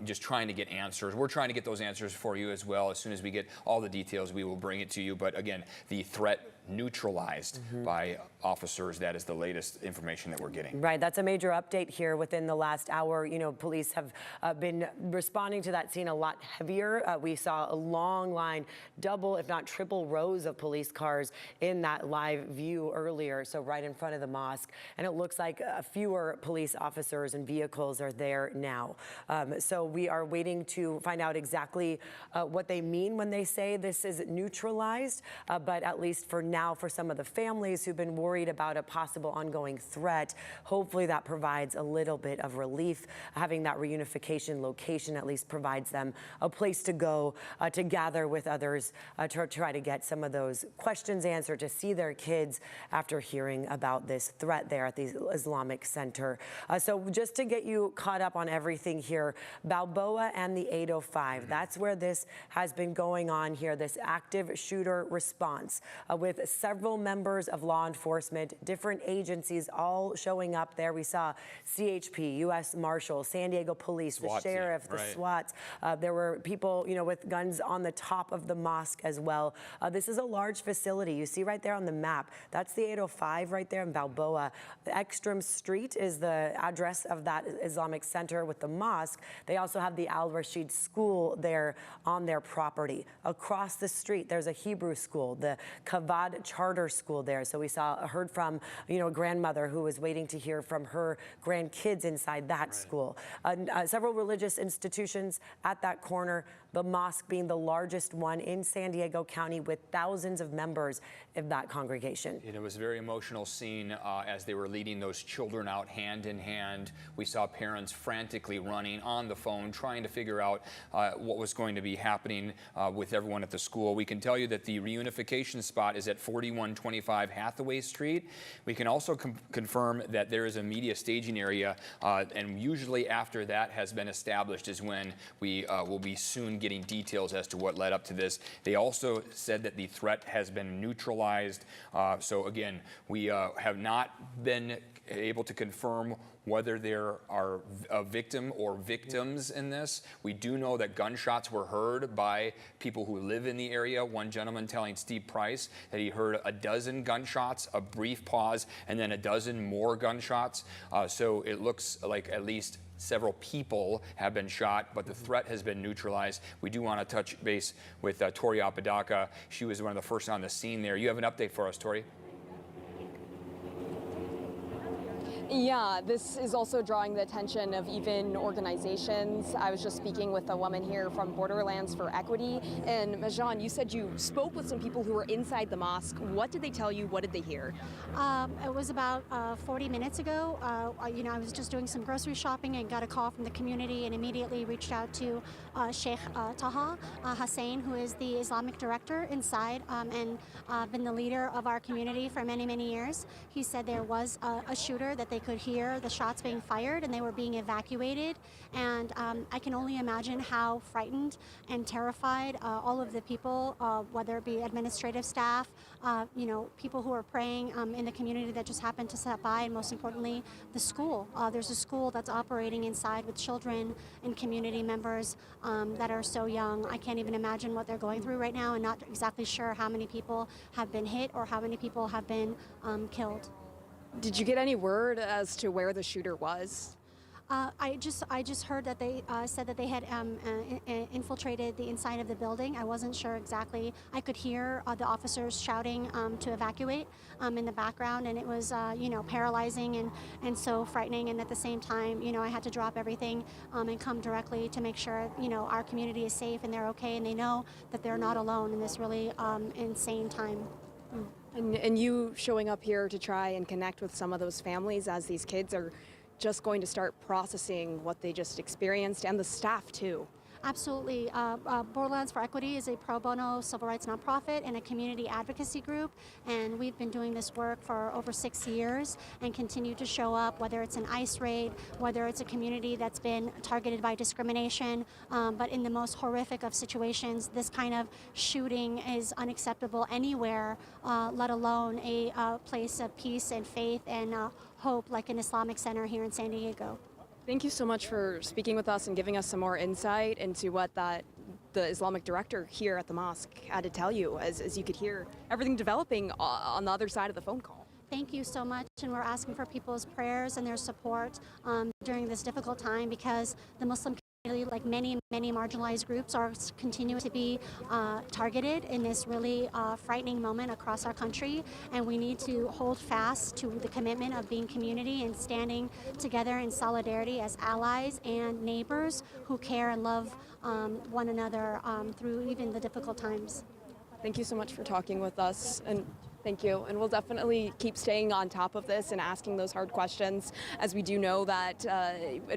just trying to get answers. We're trying to get those answers for you as well. As soon as we get all the details, we will bring it to you. But again, the threat neutralized by officers. That is the latest information that we're getting. Right, that's a major update here within the last hour. You know, police have been responding to that scene a lot heavier. We saw a long line, double if not triple rows of police cars in that live view earlier, so right in front of the mosque. And it looks like fewer police officers and vehicles are there now. So we are waiting to find out exactly what they mean when they say this is neutralized, but at least for now, for some of the families who've been worried about a possible ongoing threat, hopefully that provides a little bit of relief. Having that reunification location at least provides them a place to go to gather with others to try to get some of those questions answered, to see their kids after hearing about this threat there at the Islamic Center. So just to get you caught up on everything here, Balboa and the 805, that's where this has been going on here, this active shooter response with several members of law enforcement, different agencies all showing up there. We saw CHP, U.S. Marshals, San Diego Police, the sheriff, the SWAT. There were people, you know, with guns on the top of the mosque as well. This is a large facility. You see right there on the map, that's the 805 right there in Balboa. Ekstrom Street is the address of that Islamic Center with the mosque. They also have the Al Rashid School there on their property. Across the street, there's a Hebrew school, the Kavad Charter School there. So we heard from, you know, a grandmother who was waiting to hear from her grandkids inside that school. Several religious institutions at that corner, the mosque being the largest one in San Diego County with thousands of members of that congregation. It was a very emotional scene as they were leading those children out hand in hand. We saw parents frantically running on the phone, trying to figure out what was going to be happening with everyone at the school. We can tell you that the reunification spot is at 4125 Hathaway Street. We can also confirm that there is a media staging area, and usually after that has been established is when we will be soon getting details as to what led up to this. They also said that the threat has been neutralized. So again, we have not been able to confirm whether there are a victim or victims in this. We do know that gunshots were heard by people who live in the area. One gentleman telling Steve Price that he heard a dozen gunshots, a brief pause, and then a dozen more gunshots. So it looks like at least several people have been shot, but the threat has been neutralized. We do want to touch base with Tori Apodaca. She was one of the first on the scene there. You have an update for us, Tori? Yeah, this is also drawing the attention of even organizations. I was just speaking with a woman here from Borderlands for Equity. And Majan, you said you spoke with some people who were inside the mosque. What did they tell you? What did they hear? It was about 40 minutes ago. You know, I was just doing some grocery shopping and got a call from the community and immediately reached out to Sheikh Taha Hussein, who is the Islamic director inside and been the leader of our community for many, many years. He said there was a shooter, that they could hear the shots being fired and they were being evacuated. And I can only imagine how frightened and terrified all of the people, whether it be administrative staff, you know, people who are praying in the community that just happened to stop by, and most importantly, the school. There's a school that's operating inside with children and community members that are so young. I can't even imagine what they're going through right now, and not exactly sure how many people have been hit or how many people have been killed. Did you get any word as to where the shooter was? I just heard that they said that they had infiltrated the inside of the building. I wasn't sure exactly. I could hear the officers shouting to evacuate in the background, and it was you know, paralyzing and so frightening. And at the same time, you know, I had to drop everything and come directly to make sure, you know, our community is safe and they're okay, and they know that they're not alone in this really insane time. And you showing up here to try and connect with some of those families as these kids are just going to start processing what they just experienced, and the staff too. Absolutely. Borderlands for Equity is a pro bono civil rights nonprofit and a community advocacy group, and we've been doing this work for over 6 years and continue to show up, whether it's an ICE raid, whether it's a community that's been targeted by discrimination, but in the most horrific of situations, this kind of shooting is unacceptable anywhere, let alone a place of peace and faith and hope like an Islamic Center here in San Diego. Thank you so much for speaking with us and giving us some more insight into what that the Islamic director here at the mosque had to tell you, as you could hear everything developing on the other side of the phone call. Thank you so much, and we're asking for people's prayers and their support during this difficult time, because the Muslim community, like many marginalized groups, are continuing to be targeted in this really frightening moment across our country, and we need to hold fast to the commitment of being community and standing together in solidarity as allies and neighbors who care and love one another through even the difficult times. Thank you so much for talking with us, and thank you. And we'll definitely keep staying on top of this and asking those hard questions, as we do know that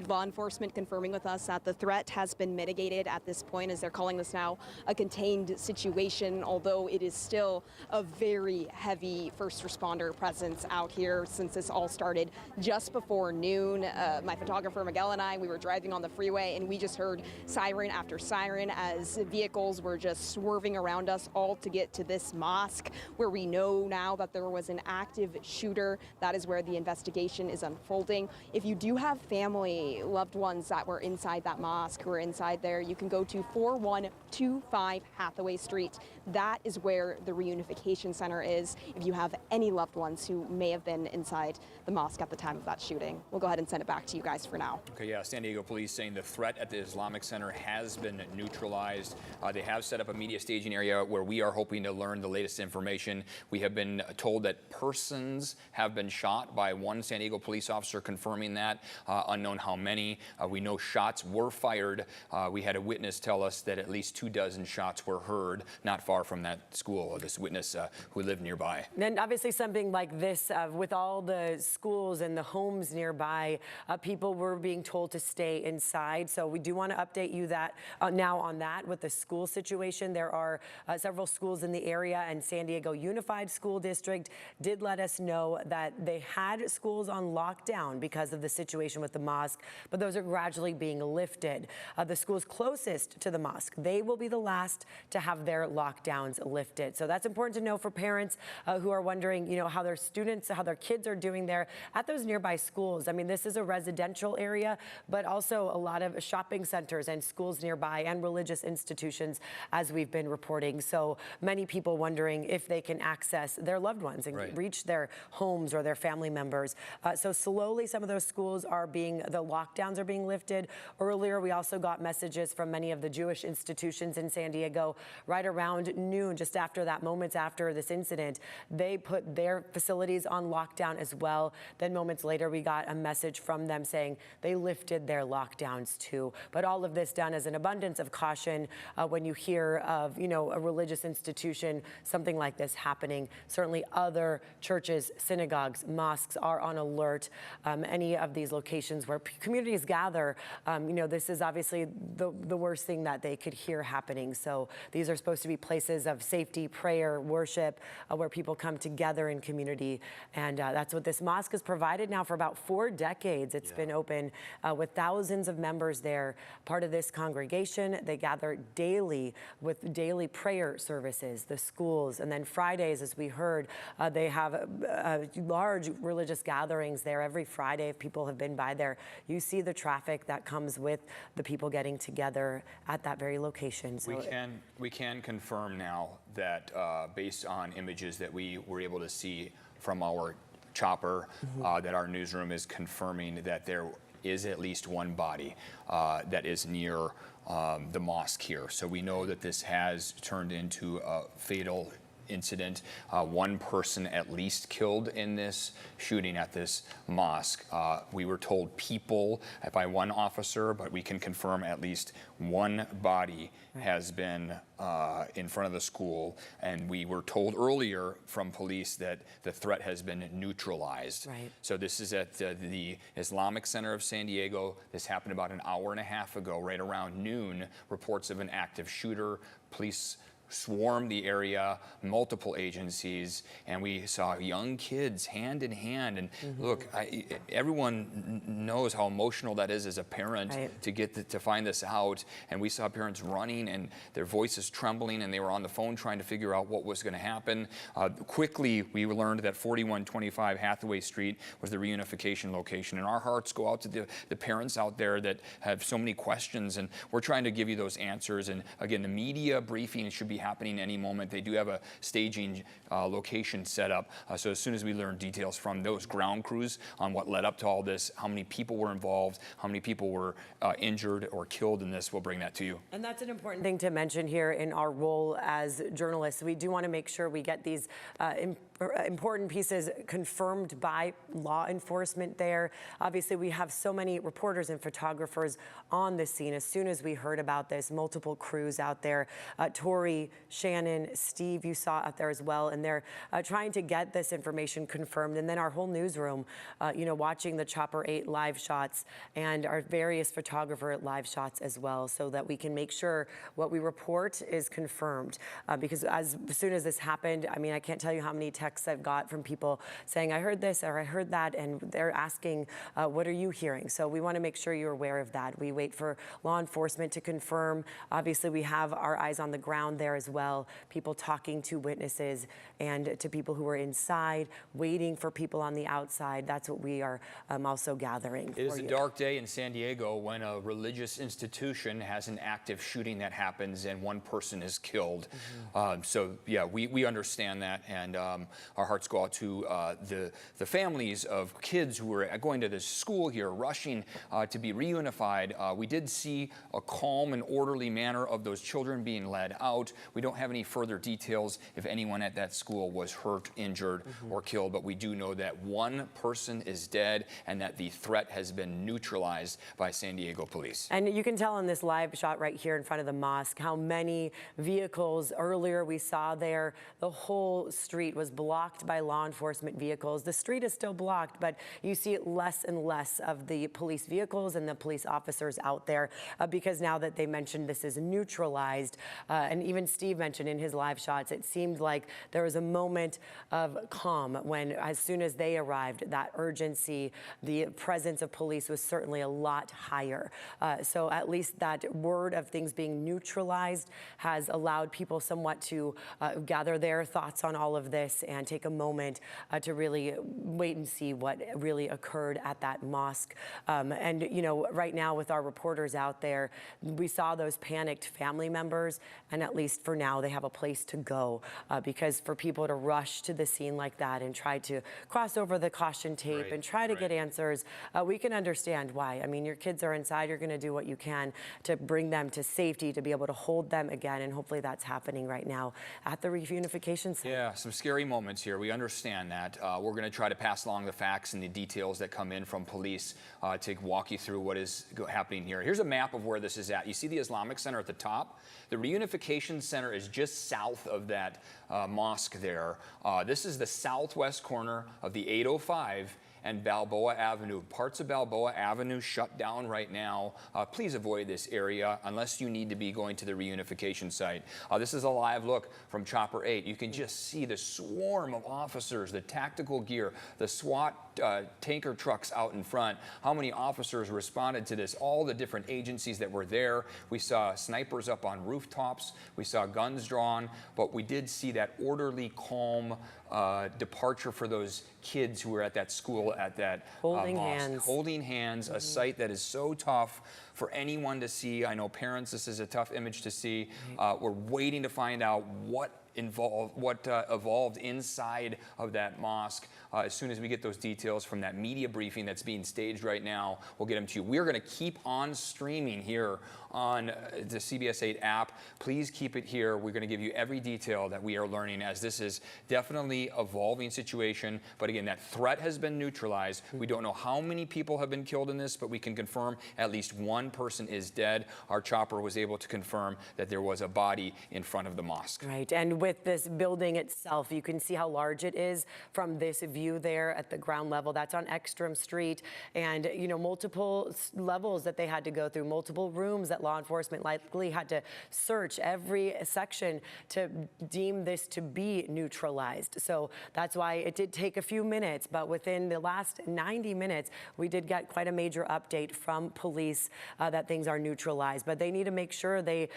law enforcement confirming with us that the threat has been mitigated at this point, as they're calling this now a contained situation, although it is still a very heavy first responder presence out here since this all started just before noon. My photographer Miguel and I, we were driving on the freeway, and we just heard siren after siren as vehicles were just swerving around us, all to get to this mosque, where we know now that there was an active shooter. That is where the investigation is unfolding. If you do have family, loved ones that were inside that mosque, who are inside there, you can go to 4125 Hathaway Street. That is where the reunification center is, if you have any loved ones who may have been inside the mosque at the time of that shooting. We'll go ahead and send it back to you guys for now. Okay, yeah, San Diego police saying the threat at the Islamic Center has been neutralized. They have set up a media staging area where we are hoping to learn the latest information. We have been told that persons have been shot by one San Diego police officer confirming that, unknown how many. We know shots were fired. We had a witness tell us that at least 24 shots were heard not far from that school, this witness who lived nearby. And obviously something like this, with all the schools and the homes nearby, people were being told to stay inside. So we do want to update you that now on that with the school situation. There are several schools in the area, and San Diego Unified School District did let us know that they had schools on lockdown because of the situation with the mosque, but those are gradually being lifted. The schools closest to the mosque, they will be the last to have their lockdowns lifted. So that's important to know for parents who are wondering, how their students, how their kids are doing there at those nearby schools. I mean, this is a residential area, but also a lot of shopping centers and schools nearby and religious institutions, as we've been reporting. So many people wondering if they can access their loved ones and reach their homes or their family members. So slowly some of those schools the lockdowns are being lifted. Earlier, we also got messages from many of the Jewish institutions in San Diego right around noon, just after that, moments after this incident. They put their facilities on lockdown as well. Then moments later, we got a message from them saying they lifted their lockdowns too. But all of this done as an abundance of caution when you hear of, a religious institution, something like this happening. Certainly other churches, synagogues, mosques are on alert. Any of these locations where communities gather, this is obviously the worst thing that they could hear happening. So these are supposed to be places of safety, prayer, worship, where people come together in community. And that's what this mosque has provided now for about 4 decades. It's been open with thousands of members there. Part of this congregation, they gather daily with daily prayer services, the schools, and then Fridays, as we heard, they have large religious gatherings there every Friday. If people have been by there, you see the traffic that comes with the people getting together at that very location. So we can confirm now that based on images that we were able to see from our chopper, that our newsroom is confirming that there is at least one body that is near the mosque here. So we know that this has turned into a fatal incident. One person at least killed in this shooting at this mosque. We were told people by one officer, but we can confirm at least one body has been in front of the school. And we were told earlier from police that the threat has been neutralized. So this is at the Islamic Center of San Diego. This happened about an hour and a half ago, right around noon. Reports of an active shooter. Police swarmed the area, multiple agencies, and we saw young kids hand in hand. And look, everyone knows how emotional that is as a parent to get to find this out. And we saw parents running and their voices trembling, and they were on the phone trying to figure out what was going to happen. Quickly, we learned that 4125 Hathaway Street was the reunification location. And our hearts go out to the parents out there that have so many questions, and we're trying to give you those answers. And again, the media briefing should be happening any moment. They do have a staging location set up. So as soon as we learn details from those ground crews on what led up to all this, how many people were involved, how many people were injured or killed in this, we'll bring that to you. And that's an important thing to mention here in our role as journalists. We do want to make sure we get these important pieces confirmed by law enforcement there. Obviously, we have so many reporters and photographers on the scene. As soon as we heard about this, multiple crews out there, Tori, Shannon, Steve, you saw out there as well, and they're trying to get this information confirmed. And then our whole newsroom, watching the Chopper 8 live shots and our various photographer live shots as well, so that we can make sure what we report is confirmed. Because as soon as this happened, I mean, I can't tell you how many texts I've got from people saying, I heard this or I heard that, and they're asking, what are you hearing? So we want to make sure you're aware of that. We wait for law enforcement to confirm. Obviously, we have our eyes on the ground there as well, people talking to witnesses and to people who are inside, waiting for people on the outside. That's what we are also gathering. It is a dark day in San Diego when a religious institution has an active shooting that happens and one person is killed. So yeah, we understand that, and our hearts go out to the families of kids who are going to this school here, rushing to be reunified. We did see a calm and orderly manner of those children being led out. We don't have any further details if anyone at that school was hurt, injured, or killed, but we do know that one person is dead and that the threat has been neutralized by San Diego police. And you can tell in this live shot right here in front of the mosque how many vehicles earlier we saw there. The whole street was blocked by law enforcement vehicles. The street is still blocked, but you see less and less of the police vehicles and the police officers out there because now that they mentioned this is neutralized, and even Steve mentioned in his live shots, it seemed like there was a moment of calm when, as soon as they arrived, that urgency, the presence of police was certainly a lot higher. So at least that word of things being neutralized has allowed people somewhat to gather their thoughts on all of this and take a moment to really wait and see what really occurred at that mosque. And right now with our reporters out there, we saw those panicked family members, and at least for now they have a place to go, because for people to rush to the scene like that and try to cross over the caution tape and try to get answers, we can understand why. I mean, your kids are inside, you're going to do what you can to bring them to safety, to be able to hold them again, and hopefully that's happening right now at the reunification center. Yeah, some scary moments here. We understand that. We're going to try to pass along the facts and the details that come in from police to walk you through what is happening here. Here's a map of where this is at. You see the Islamic Center at the top? The reunification center is just south of that mosque there. This is the southwest corner of the 805 and Balboa Avenue. Parts of Balboa Avenue shut down right now. Please avoid this area unless you need to be going to the reunification site. This is a live look from Chopper 8. You can just see the swarm of officers, the tactical gear, the SWAT tanker trucks out in front. How many officers responded to this? All the different agencies that were there. We saw snipers up on rooftops. We saw guns drawn, but we did see that orderly, calm departure for those kids who were at that school, at that holding mosque. hands. Holding hands, a sight that is so tough for anyone to see. I know parents, this is a tough image to see. We're waiting to find out what evolved inside of that mosque. As soon as we get those details from that media briefing that's being staged right now, we'll get them to you. We're going to keep on streaming here on the CBS 8 app. Please keep it here. We're going to give you every detail that we are learning, as this is definitely an evolving situation. But again, that threat has been neutralized. We don't know how many people have been killed in this, but we can confirm at least one person is dead. Our chopper was able to confirm that there was a body in front of the mosque. Right, and with with this building itself. You can see how large it is from this view there at the ground level. That's on Ekstrom Street, and multiple levels that they had to go through, multiple rooms that law enforcement likely had to search every section to deem this to be neutralized. So that's why it did take a few minutes, but within the last 90 minutes, we did get quite a major update from police that things are neutralized. But they need to make sure they,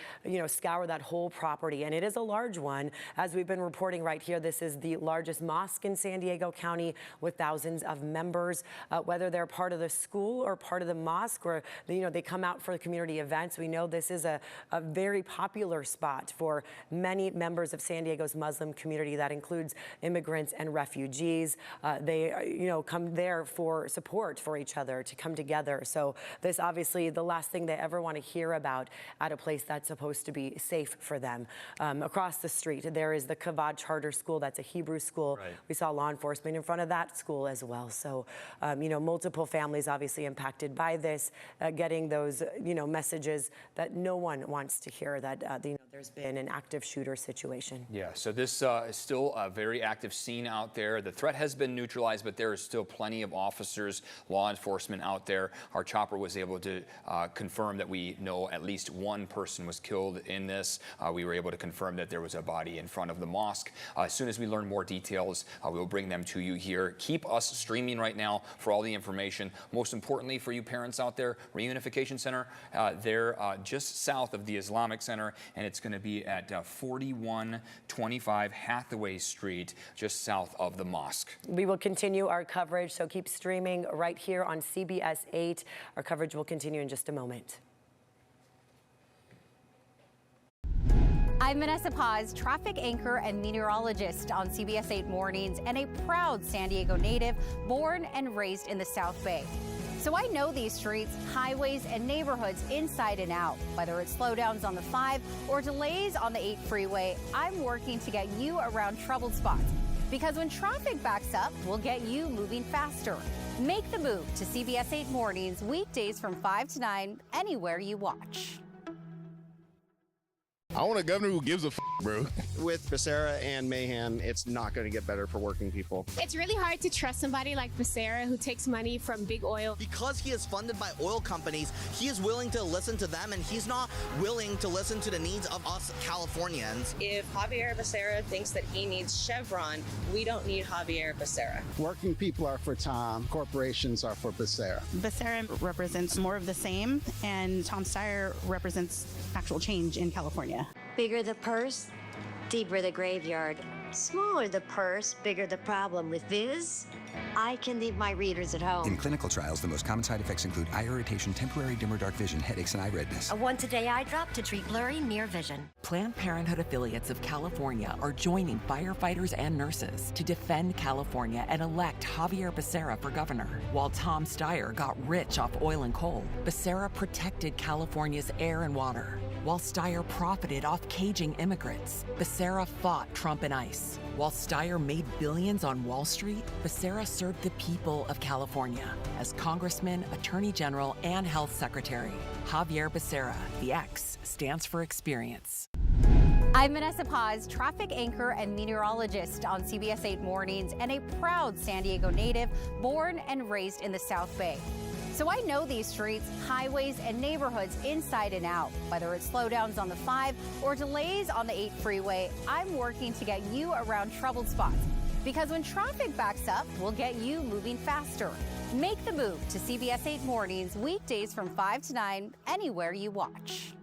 scour that whole property, and it is a large one. As we've been reporting right here, this is the largest mosque in San Diego County with thousands of members. Whether they're part of the school or part of the mosque, or they come out for community events, we know this is a very popular spot for many members of San Diego's Muslim community. That includes immigrants and refugees. They come there for support for each other, to come together. So this obviously the last thing they ever want to hear about at a place that's supposed to be safe for them. Across the street, there is the Kavad Charter School. That's a Hebrew school. Right. We saw law enforcement in front of that school as well. So, multiple families obviously impacted by this, getting those, messages that no one wants to hear, that, there's been an active shooter situation. Yeah, so this is still a very active scene out there. The threat has been neutralized, but there is still plenty of officers, law enforcement out there. Our chopper was able to confirm that we know at least one person was killed in this. We were able to confirm that there was a body in front of the mosque. As soon as we learn more details, we will bring them to you here. Keep us streaming right now for all the information. Most importantly for you parents out there, Reunification Center, they're just south of the Islamic Center, and it's going to be at 4125 Hathaway Street, just south of the mosque. We will continue our coverage, so keep streaming right here on CBS 8. Our coverage will continue in just a moment. I'm Vanessa Paz, traffic anchor and meteorologist on CBS 8 Mornings, and a proud San Diego native born and raised in the South Bay. So I know these streets, highways, and neighborhoods inside and out. Whether it's slowdowns on the 5 or delays on the 8 freeway, I'm working to get you around troubled spots. Because when traffic backs up, we'll get you moving faster. Make the move to CBS 8 Mornings, weekdays from 5 to 9, anywhere you watch. I want a governor who gives a bro. With Becerra and Mahan, it's not going to get better for working people. It's really hard to trust somebody like Becerra who takes money from big oil. Because he is funded by oil companies, he is willing to listen to them, and he's not willing to listen to the needs of us Californians. If Javier Becerra thinks that he needs Chevron, we don't need Javier Becerra. Working people are for Tom, corporations are for Becerra. Becerra represents more of the same, and Tom Steyer represents actual change in California. Bigger the purse, deeper the graveyard. Smaller the purse, bigger the problem. With Viz, I can leave my readers at home. In clinical trials, the most common side effects include eye irritation, temporary dim or dark vision, headaches, and eye redness. A once-a-day eye drop to treat blurry near vision. Planned Parenthood affiliates of California are joining firefighters and nurses to defend California and elect Javier Becerra for governor. While Tom Steyer got rich off oil and coal, Becerra protected California's air and water. While Steyer profited off caging immigrants, Becerra fought Trump and ICE. While Steyer made billions on Wall Street, Becerra served the people of California as Congressman, Attorney General, and Health Secretary. Javier Becerra, the X, stands for experience. I'm Vanessa Paz, traffic anchor and meteorologist on CBS 8 Mornings, and a proud San Diego native born and raised in the South Bay. So I know these streets, highways, and neighborhoods inside and out. Whether it's slowdowns on the 5 or delays on the 8 freeway, I'm working to get you around troubled spots. Because when traffic backs up, we'll get you moving faster. Make the move to CBS 8 Mornings, weekdays from 5 to 9, anywhere you watch.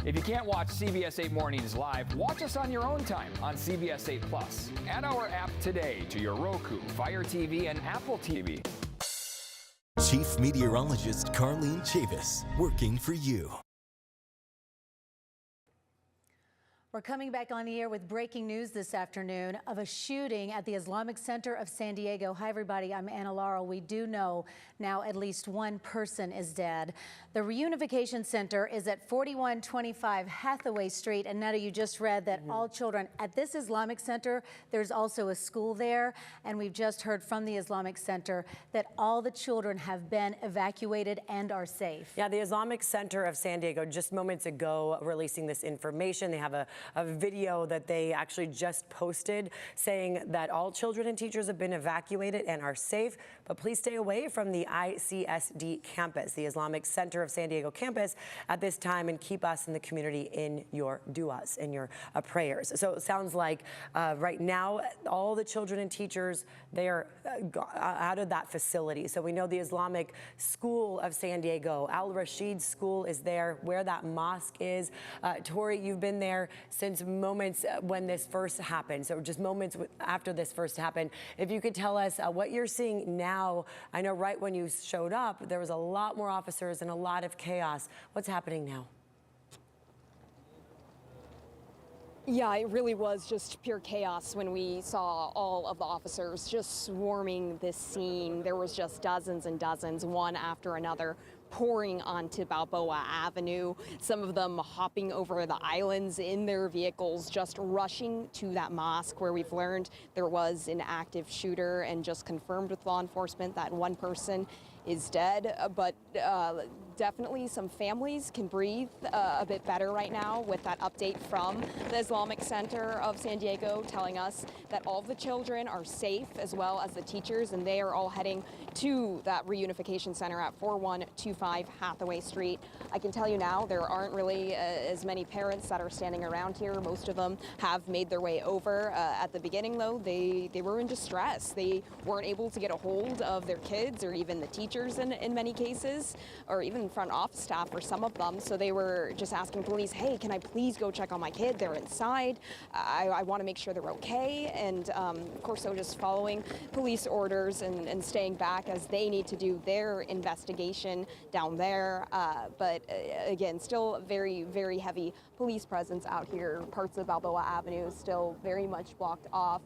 If you can't watch CBS 8 Mornings live, watch us on your own time on CBS 8 Plus. Add our app today to your Roku, Fire TV, and Apple TV. Chief Meteorologist Carlene Chavis, working for you. We're coming back on the air with breaking news this afternoon of a shooting at the Islamic Center of San Diego. Hi, everybody. I'm Anna Laurel. We do know now at least one person is dead. The Reunification Center is at 4125 Hathaway Street. And Netta, you just read that all children at this Islamic Center, there's also a school there. And we've just heard from the Islamic Center that all the children have been evacuated and are safe. Yeah, the Islamic Center of San Diego just moments ago releasing this information. They have a a video that they actually just posted saying that all children and teachers have been evacuated and are safe, but please stay away from the ICSD campus, the Islamic Center of San Diego campus at this time, and keep us in the community in your du'as, in your prayers. So it sounds like right now, all the children and teachers, they are out of that facility. So we know the Islamic School of San Diego, Al Rashid School is there, where that mosque is. Tori, you've been there since moments when this first happened, so just moments after this first happened. If you could tell us what you're seeing now. I know right when you showed up, there was a lot more officers and a lot of chaos. What's happening now? Yeah, it really was just pure chaos when we saw all of the officers just swarming this scene. There was just dozens and dozens, one after another, pouring onto Balboa Avenue, some of them hopping over the islands in their vehicles, just rushing to that mosque where we've learned there was an active shooter and just confirmed with law enforcement that one person is dead, but definitely some families can breathe a bit better right now with that update from the Islamic Center of San Diego telling us that all of the children are safe as well as the teachers, and they are all heading to that reunification center at 4125 Hathaway Street. I can tell you now there aren't really as many parents that are standing around here. Most of them have made their way over. At the beginning though, they were in distress. They weren't able to get a hold of their kids or even the teachers in many cases, or even front office staff for some of them. So they were just asking police, hey, can I please go check on my kid? They're inside. I want to make sure they're okay. And of course, so just following police orders and staying back as they need to do their investigation down there. But again, still very, very heavy police presence out here. Parts of Balboa Avenue still very much blocked off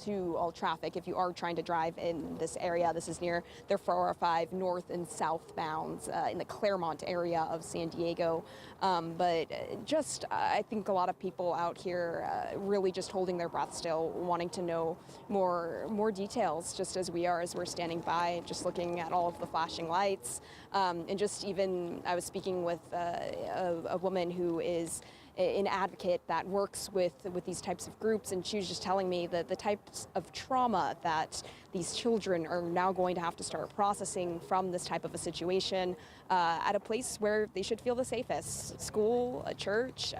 to all traffic if you are trying to drive in this area. This is near the 405 north and southbound in the Claremont area of San Diego. But just, I think a lot of people out here really just holding their breath still, wanting to know more details, just as we're standing by, just looking at all of the flashing lights. And just even, I was speaking with a woman who is an advocate that works with these types of groups, and she was just telling me that the types of trauma that these children are now going to have to start processing from this type of a situation at a place where they should feel the safest. School, a church,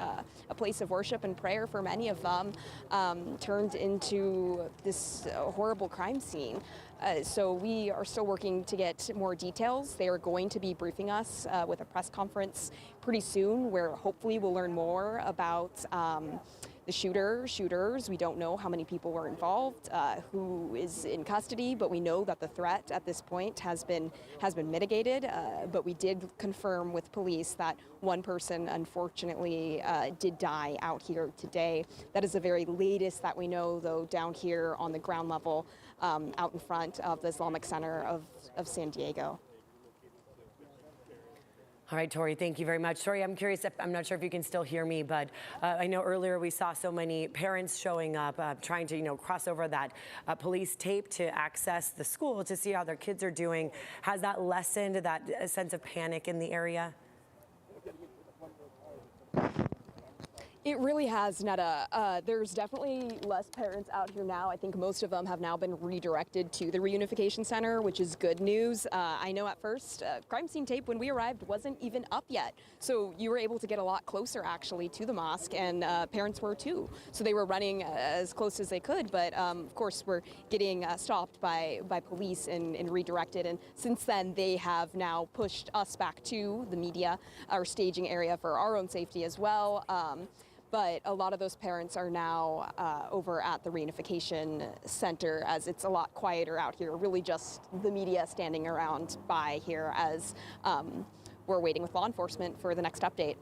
a place of worship and prayer for many of them turned into this horrible crime scene. So we are still working to get more details. They are going to be briefing us with a press conference pretty soon, where hopefully we'll learn more about the shooters. We don't know how many people were involved, who is in custody, but we know that the threat at this point has been mitigated. But we did confirm with police that one person, unfortunately, did die out here today. That is the very latest that we know, though, down here on the ground level, out in front of the Islamic Center of San Diego. All right, Tori, thank you very much. Tori, I'm curious, I'm not sure if you can still hear me, but I know earlier we saw so many parents showing up, trying to, cross over that police tape to access the school to see how their kids are doing. Has that lessened that sense of panic in the area? It really has, Netta. There's definitely less parents out here now. I think most of them have now been redirected to the reunification center, which is good news. I know at first, crime scene tape when we arrived wasn't even up yet. So you were able to get a lot closer actually to the mosque, and parents were too. So they were running as close as they could, but of course we're getting stopped by police and redirected. And since then, they have now pushed us back to the media, our staging area for our own safety as well. But a lot of those parents are now over at the reunification center, as it's a lot quieter out here, really just the media standing around by here as we're waiting with law enforcement for the next update.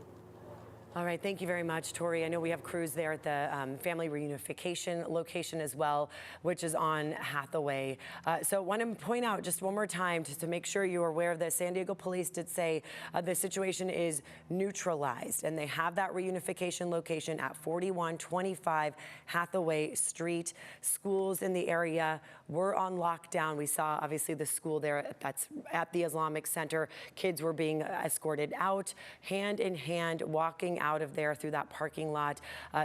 All right, thank you very much, Tori. I know we have crews there at the family reunification location as well, which is on Hathaway. So I want to point out just one more time, just to make sure you are aware of this, San Diego police did say the situation is neutralized, and they have that reunification location at 4125 Hathaway Street. Schools in the area were on lockdown. We saw, obviously, the school there that's at the Islamic Center. Kids were being escorted out, hand in hand, walking out of there through that parking lot.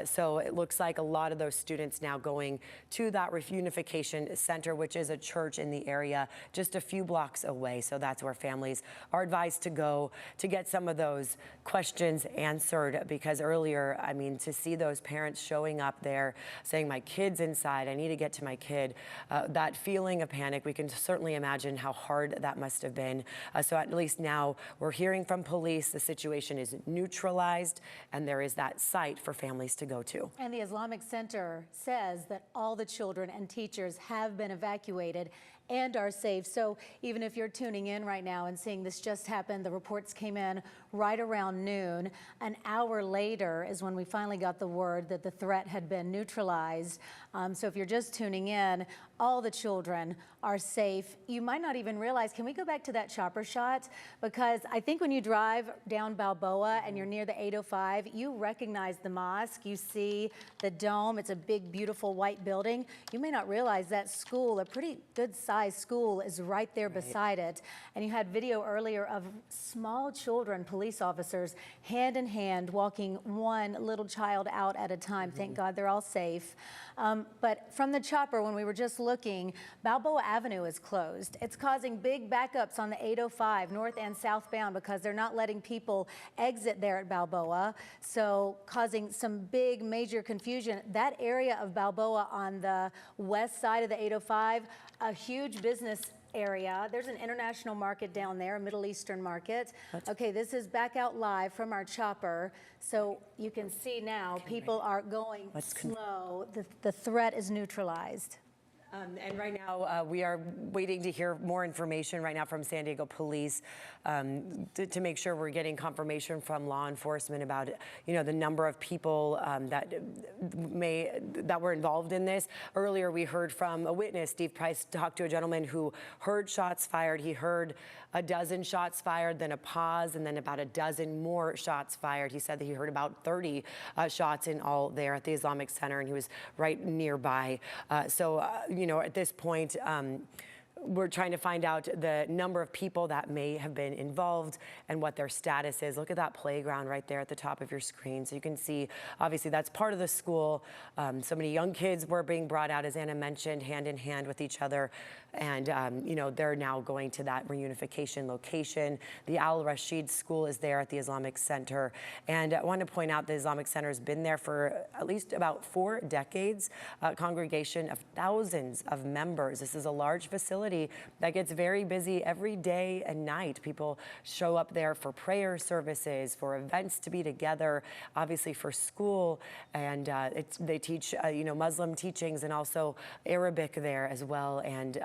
So it looks like a lot of those students now going to that reunification center, which is a church in the area just a few blocks away. So that's where families are advised to go to get some of those questions answered, because earlier, I mean, to see those parents showing up there saying, my kid's inside, I need to get to my kid, that feeling of panic, we can certainly imagine how hard that must have been. So at least now we're hearing from police the situation is neutralized and there is that site for families to go to. And the Islamic Center says that all the children and teachers have been evacuated and are safe. So even if you're tuning in right now and seeing this just happened, the reports came in right around noon. An hour later is when we finally got the word that the threat had been neutralized. So if you're just tuning in, all the children are safe. You might not even realize, can we go back to that chopper shot? Because I think when you drive down Balboa and you're near the 805, you recognize the mosque, you see the dome. It's a big, beautiful white building. You may not realize that school, a pretty good sized school, is right there beside it. And you had video earlier of small children, police officers, hand in hand, walking one little child out at a time. Thank God they're all safe. But from the chopper, when we were just looking, Balboa Avenue is closed. It's causing big backups on the 805 north and southbound because they're not letting people exit there at Balboa, so causing some big major confusion. That area of Balboa on the west side of the 805, a huge business area. There's an international market down there, a Middle Eastern market. Okay, this is back out live from our chopper. So you can see now people are going slow. The threat is neutralized. And right now, we are waiting to hear more information right now from San Diego Police to make sure we're getting confirmation from law enforcement about, you know, the number of people that were involved in this. Earlier, we heard from a witness. Steve Price talked to a gentleman who heard shots fired. He heard a dozen shots fired, then a pause, and then about a dozen more shots fired. He said that he heard about 30 shots in all there at the Islamic Center, and he was right nearby. You know, at this point, we're trying to find out the number of people that may have been involved and what their status is. Look at that playground right there at the top of your screen. So you can see, obviously, that's part of the school. So many young kids were being brought out, as Anna mentioned, hand in hand with each other. And, you know, they're now going to that reunification location. The Al Rashid School is there at the Islamic Center. And I want to point out the Islamic Center has been there for at least about 4 decades, a congregation of thousands of members. This is a large facility that gets very busy every day and night. People show up there for prayer services, for events to be together, obviously for school. And they teach, you know, Muslim teachings and also Arabic there as well. And,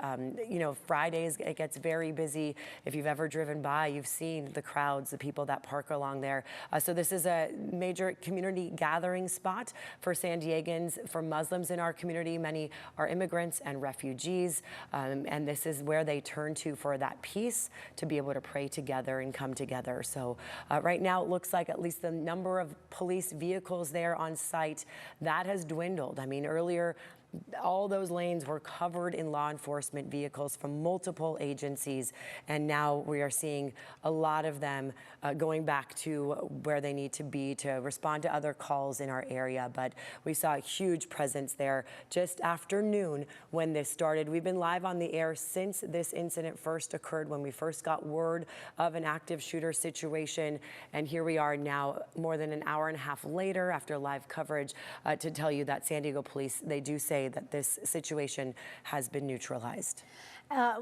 you know, Fridays, it gets very busy. If you've ever driven by, you've seen the crowds, the people that park along there. So this is a major community gathering spot for San Diegans, for Muslims in our community. Many are immigrants and refugees. And this is where they turn to for that peace, to be able to pray together and come together. So right now, it looks like at least the number of police vehicles there on site, that has dwindled. I mean, earlier, all those lanes were covered in law enforcement vehicles from multiple agencies, and now we are seeing a lot of them going back to where they need to be to respond to other calls in our area. But we saw a huge presence there just after noon when this started. We've been live on the air since this incident first occurred, when we first got word of an active shooter situation, and here we are now more than an hour and a half later after live coverage to tell you that San Diego Police, they do say that this situation has been neutralized.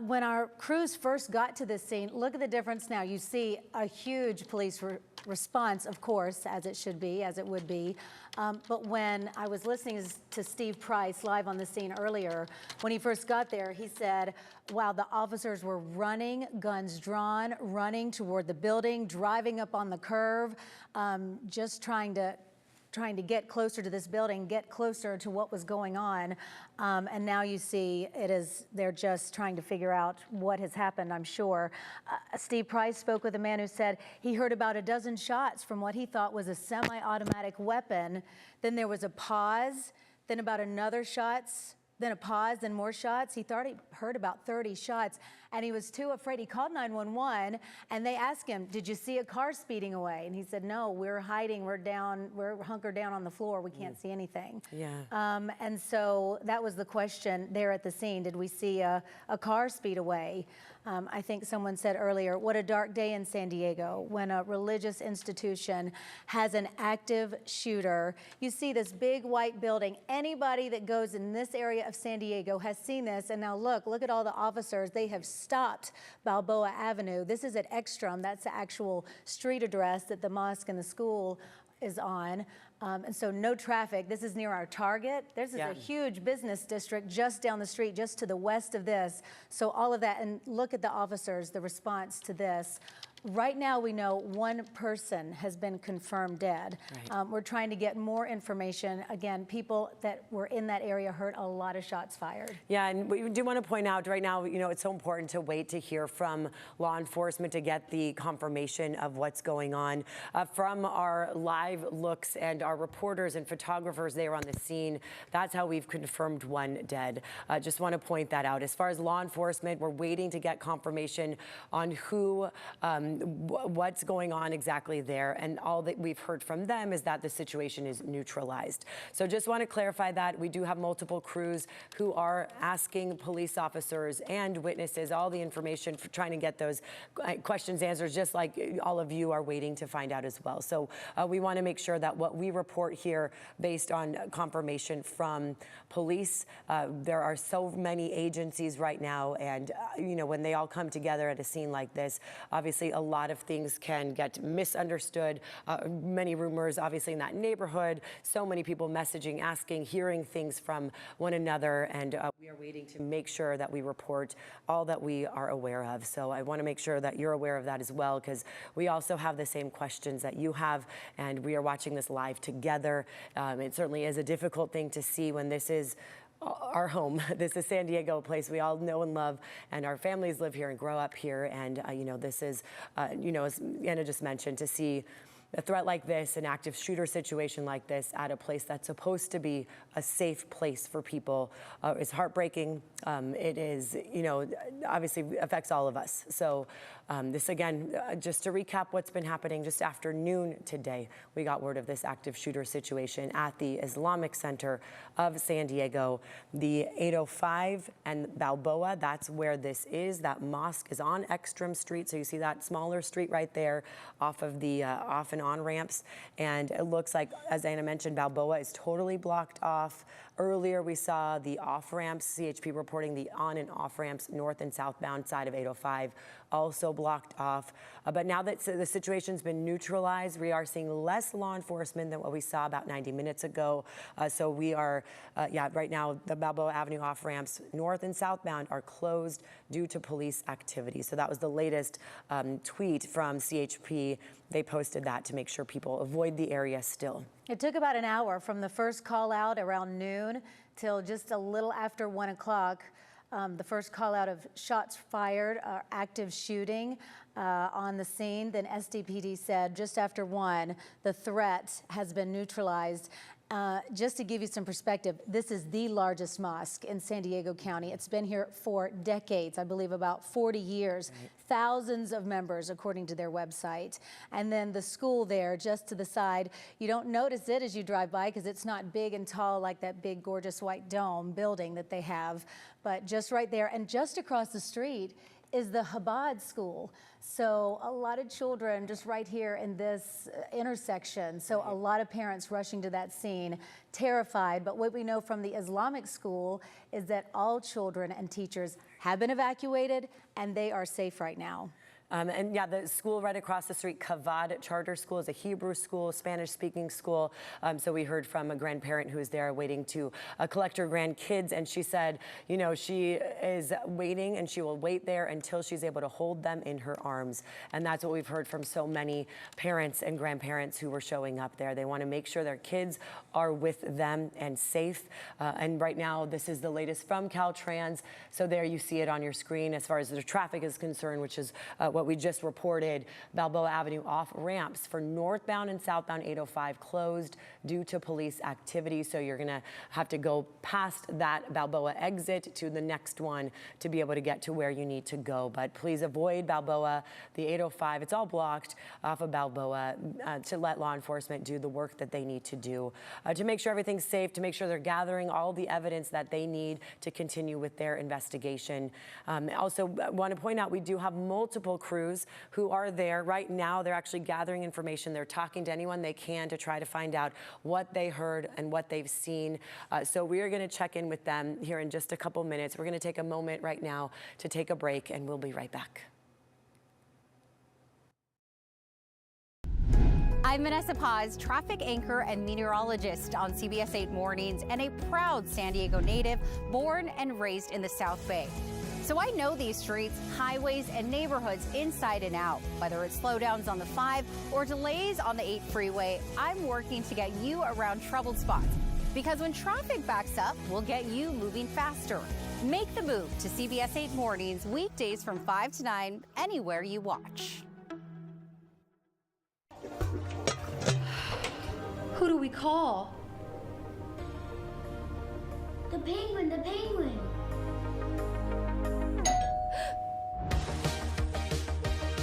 When our crews first got to this scene, look at the difference now. You see a huge police response, of course, as it should be, as it would be. But when I was listening to Steve Price live on the scene earlier, when he first got there, he said, wow, the officers were running, guns drawn, running toward the building, driving up on the curve, just trying to get closer to this building, get closer to what was going on. And now you see they're just trying to figure out what has happened, I'm sure. Steve Price spoke with a man who said he heard about a dozen shots from what he thought was a semi-automatic weapon. Then there was a pause, then about another shots, then a pause, then more shots. He thought he heard about 30 shots. and he was too afraid. He called 911, and they asked him, did you see a car speeding away? And he said, no, we're hiding, we're hunkered down on the floor, we can't see anything. Yeah. And so that was the question there at the scene. Did we see a car speed away? I think someone said earlier, what a dark day in San Diego when a religious institution has an active shooter. You see this big white building. Anybody that goes in this area of San Diego has seen this. And now look at all the officers. They have stopped Balboa Avenue. This is at Ekstrom. That's the actual street address that the mosque and the school is on. And so no traffic. This is near our Target. This is a huge business district just down the street, just to the west of this. So all of that, and look at the officers, the response to this. Right now, we know one person has been confirmed dead. Right. We're trying to get more information. Again, people that were in that area heard a lot of shots fired. Yeah, and we do want to point out right now, it's so important to wait to hear from law enforcement to get the confirmation of what's going on. From our live looks and our reporters and photographers there on the scene, that's how we've confirmed one dead. Just want to point that out. As far as law enforcement, we're waiting to get confirmation on who, what's going on exactly there, and all that we've heard from them is that the situation is neutralized. So just want to clarify that we do have multiple crews who are asking police officers and witnesses all the information for trying to get those questions answered, just like all of you are waiting to find out as well. So we want to make sure that what we report here based on confirmation from police, there are so many agencies right now, and when they all come together at a scene like this, obviously a lot of things can get misunderstood. Many rumors, obviously, in that neighborhood. So many people messaging, asking, hearing things from one another. And we are waiting to make sure that we report all that we are aware of. So I want to make sure that you're aware of that as well, because we also have the same questions that you have. And we are watching this live together. It certainly is a difficult thing to see when this is our home. This is San Diego, a place we all know and love, and our families live here and grow up here. And this is, as Anna just mentioned, to see a threat like this, an active shooter situation like this at a place that's supposed to be a safe place for people is heartbreaking. It is, obviously affects all of us. So this again, just to recap what's been happening just after noon today, we got word of this active shooter situation at the Islamic Center of San Diego. The 805 and Balboa, that's where this is. That mosque is on Ekstrom Street. So you see that smaller street right there off of the off and on ramps. And it looks like, as Anna mentioned, Balboa is totally blocked off. Earlier, we saw the off ramps, CHP reporting the on and off ramps, north and southbound side of 805, also blocked off. But now that the situation's been neutralized, we are seeing less law enforcement than what we saw about 90 minutes ago. So we are, right now, the Balboa Avenue off ramps, north and southbound, are closed due to police activity. So that was the latest tweet from CHP. They posted that to make sure people avoid the area still. It took about an hour from the first call out around noon till just a little after 1 o'clock. The first call out of shots fired, active shooting on the scene. Then SDPD said just after 1, the threat has been neutralized. Just to give you some perspective, this is the largest mosque in San Diego County. It's been here for decades, I believe about 40 years. Right. Thousands of members, according to their website. And then the school there, just to the side, you don't notice it as you drive by because it's not big and tall like that big, gorgeous white dome building that they have. But just right there, and just across the street is the Chabad school. So a lot of children just right here in this intersection. So a lot of parents rushing to that scene, terrified. But what we know from the Islamic school is that all children and teachers have been evacuated and they are safe right now. And yeah, the school right across the street, Chabad Charter School, is a Hebrew school, Spanish-speaking school. So we heard from a grandparent who is there waiting to collect her grandkids, and she said, she is waiting, and she will wait there until she's able to hold them in her arms. And that's what we've heard from so many parents and grandparents who were showing up there. They want to make sure their kids are with them and safe. And right now, this is the latest from Caltrans. So there you see it on your screen as far as the traffic is concerned, which is what we just reported, Balboa Avenue off ramps for northbound and southbound 805 closed due to police activity. So you're going to have to go past that Balboa exit to the next one to be able to get to where you need to go. But please avoid Balboa, the 805. It's all blocked off of Balboa to let law enforcement do the work that they need to do to make sure everything's safe, to make sure they're gathering all the evidence that they need to continue with their investigation. Also, want to point out we do have multiple crews who are there right now. They're actually gathering information. They're talking to anyone they can to try to find out what they heard and what they've seen. So we are going to check in with them here in just a couple minutes. We're going to take a moment right now to take a break, and we'll be right back. I'm Vanessa Paz, traffic anchor and meteorologist on CBS 8 Mornings and a proud San Diego native born and raised in the South Bay. So I know these streets, highways, and neighborhoods inside and out. Whether it's slowdowns on the 5 or delays on the 8 freeway, I'm working to get you around troubled spots. Because when traffic backs up, we'll get you moving faster. Make the move to CBS 8 Mornings, weekdays from 5 to 9, anywhere you watch. Who do we call? The penguin, the penguin.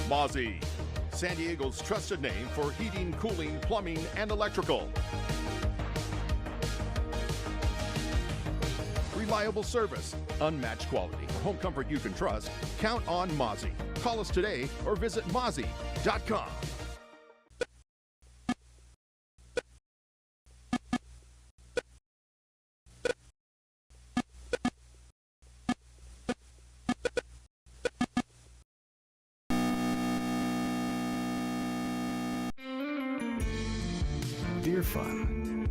Mozzie, San Diego's trusted name for heating, cooling, plumbing, and electrical. Reliable service, unmatched quality, home comfort you can trust. Count on Mozzie. Call us today or visit mozzie.com. Deer fun.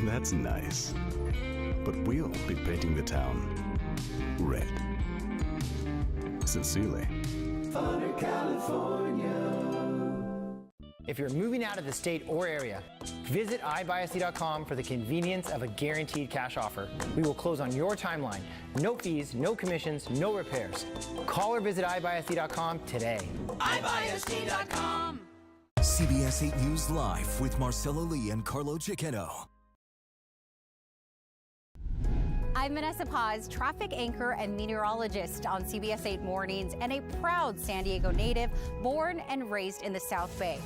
That's nice. But we'll be painting the town red. Sincerely. If you're moving out of the state or area, visit iBuyASea.com for the convenience of a guaranteed cash offer. We will close on your timeline. No fees, no commissions, no repairs. Call or visit iBuyASea.com today. iBuyASea.com. CBS 8 News Live with Marcella Lee and Carlo Chiqueno. I'm Vanessa Paz, traffic anchor and meteorologist on CBS 8 Mornings and a proud San Diego native born and raised in the South Bay.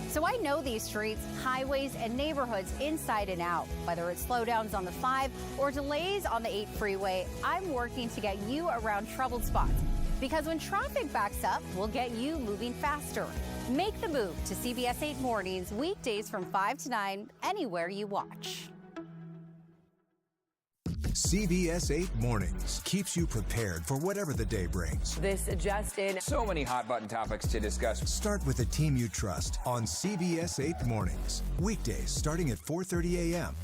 So I know these streets, highways, and neighborhoods inside and out. Whether it's slowdowns on the 5 or delays on the 8 freeway, I'm working to get you around troubled spots. Because when traffic backs up, we'll get you moving faster. Make the move to CBS 8 Mornings, weekdays from 5 to 9, anywhere you watch. CBS 8 Mornings keeps you prepared for whatever the day brings. This just in. So many hot button topics to discuss. Start with the team you trust on CBS 8 Mornings. Weekdays starting at 4:30 a.m.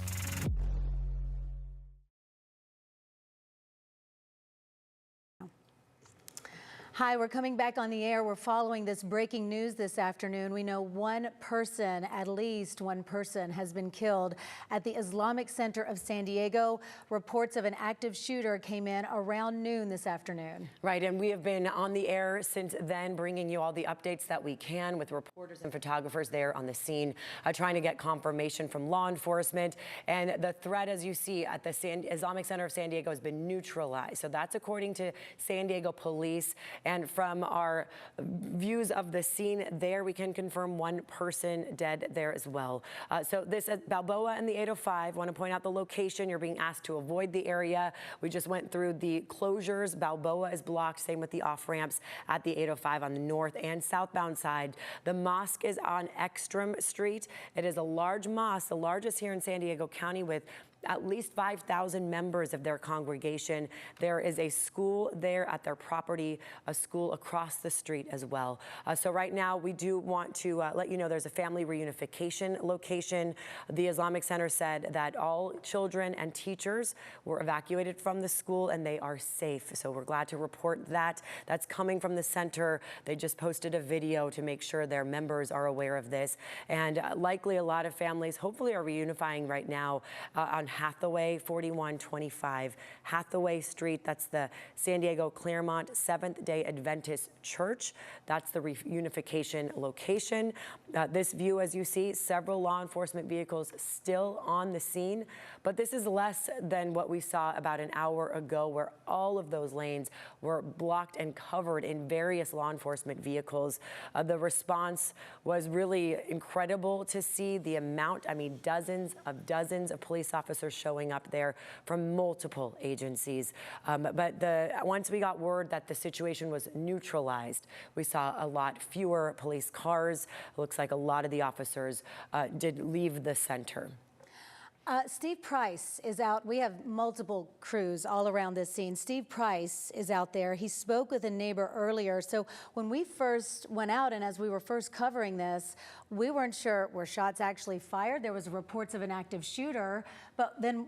Hi, we're coming back on the air. We're following this breaking news this afternoon. We know one person, at least one person, has been killed at the Islamic Center of San Diego. Reports of an active shooter came in around noon this afternoon. Right, and we have been on the air since then, bringing you all the updates that we can with reporters and photographers there on the scene, trying to get confirmation from law enforcement. And the threat, as you see, at the Islamic Center of San Diego has been neutralized. So that's according to San Diego police. And from our views of the scene there, we can confirm one person dead there as well. So this at Balboa and the 805, want to point out the location. You're being asked to avoid the area. We just went through the closures. Balboa is blocked, same with the off ramps at the 805 on the north and southbound side. The mosque is on Ekstrom Street. It is a large mosque, the largest here in San Diego County, with at least 5,000 members of their congregation. There is a school there at their property, a school across the street as well. So right now we do want to let you know there's a family reunification location. The Islamic Center said that all children and teachers were evacuated from the school and they are safe. So we're glad to report that. That's coming from the center. They just posted a video to make sure their members are aware of this. And likely a lot of families hopefully are reunifying right now on Hathaway, 4125 Hathaway Street. That's the San Diego Claremont Seventh-day Adventist Church. That's the reunification location. This view, as you see, several law enforcement vehicles still on the scene, but this is less than what we saw about an hour ago, where all of those lanes were blocked and covered in various law enforcement vehicles. The response was really incredible to see the amount. I mean, dozens of police officers showing up there from multiple agencies. But once we got word that the situation was neutralized, we saw a lot fewer police cars. It looks like a lot of the officers did leave the center. Steve Price is out. We have multiple crews all around this scene. Steve Price is out there. He spoke with a neighbor earlier. So when we first went out and as we were first covering this, we weren't sure were shots actually fired. There was reports of an active shooter, but then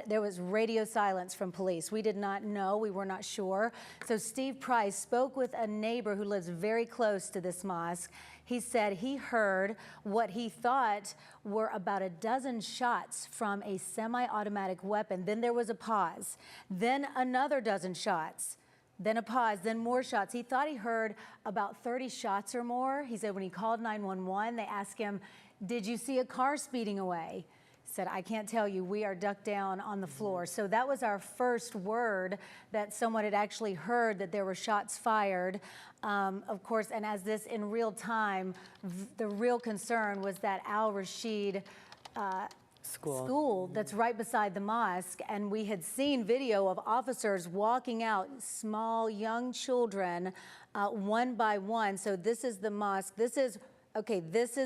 there was radio silence from police. We did not know. We were not sure. So Steve Price spoke with a neighbor who lives very close to this mosque. He said he heard what he thought were about a dozen shots from a semi-automatic weapon. Then there was a pause. Then another dozen shots. Then a pause, then more shots. He thought he heard about 30 shots or more. He said when he called 911, they asked him, "Did you see a car speeding away?" He said, "I can't tell you. We are ducked down on the floor." So that was our first word that someone had actually heard that there were shots fired. Of course, and as this in real time, the real concern was that Al-Rashid school that's right beside the mosque, and we had seen video of officers walking out small young children one by one. So this is the mosque. This is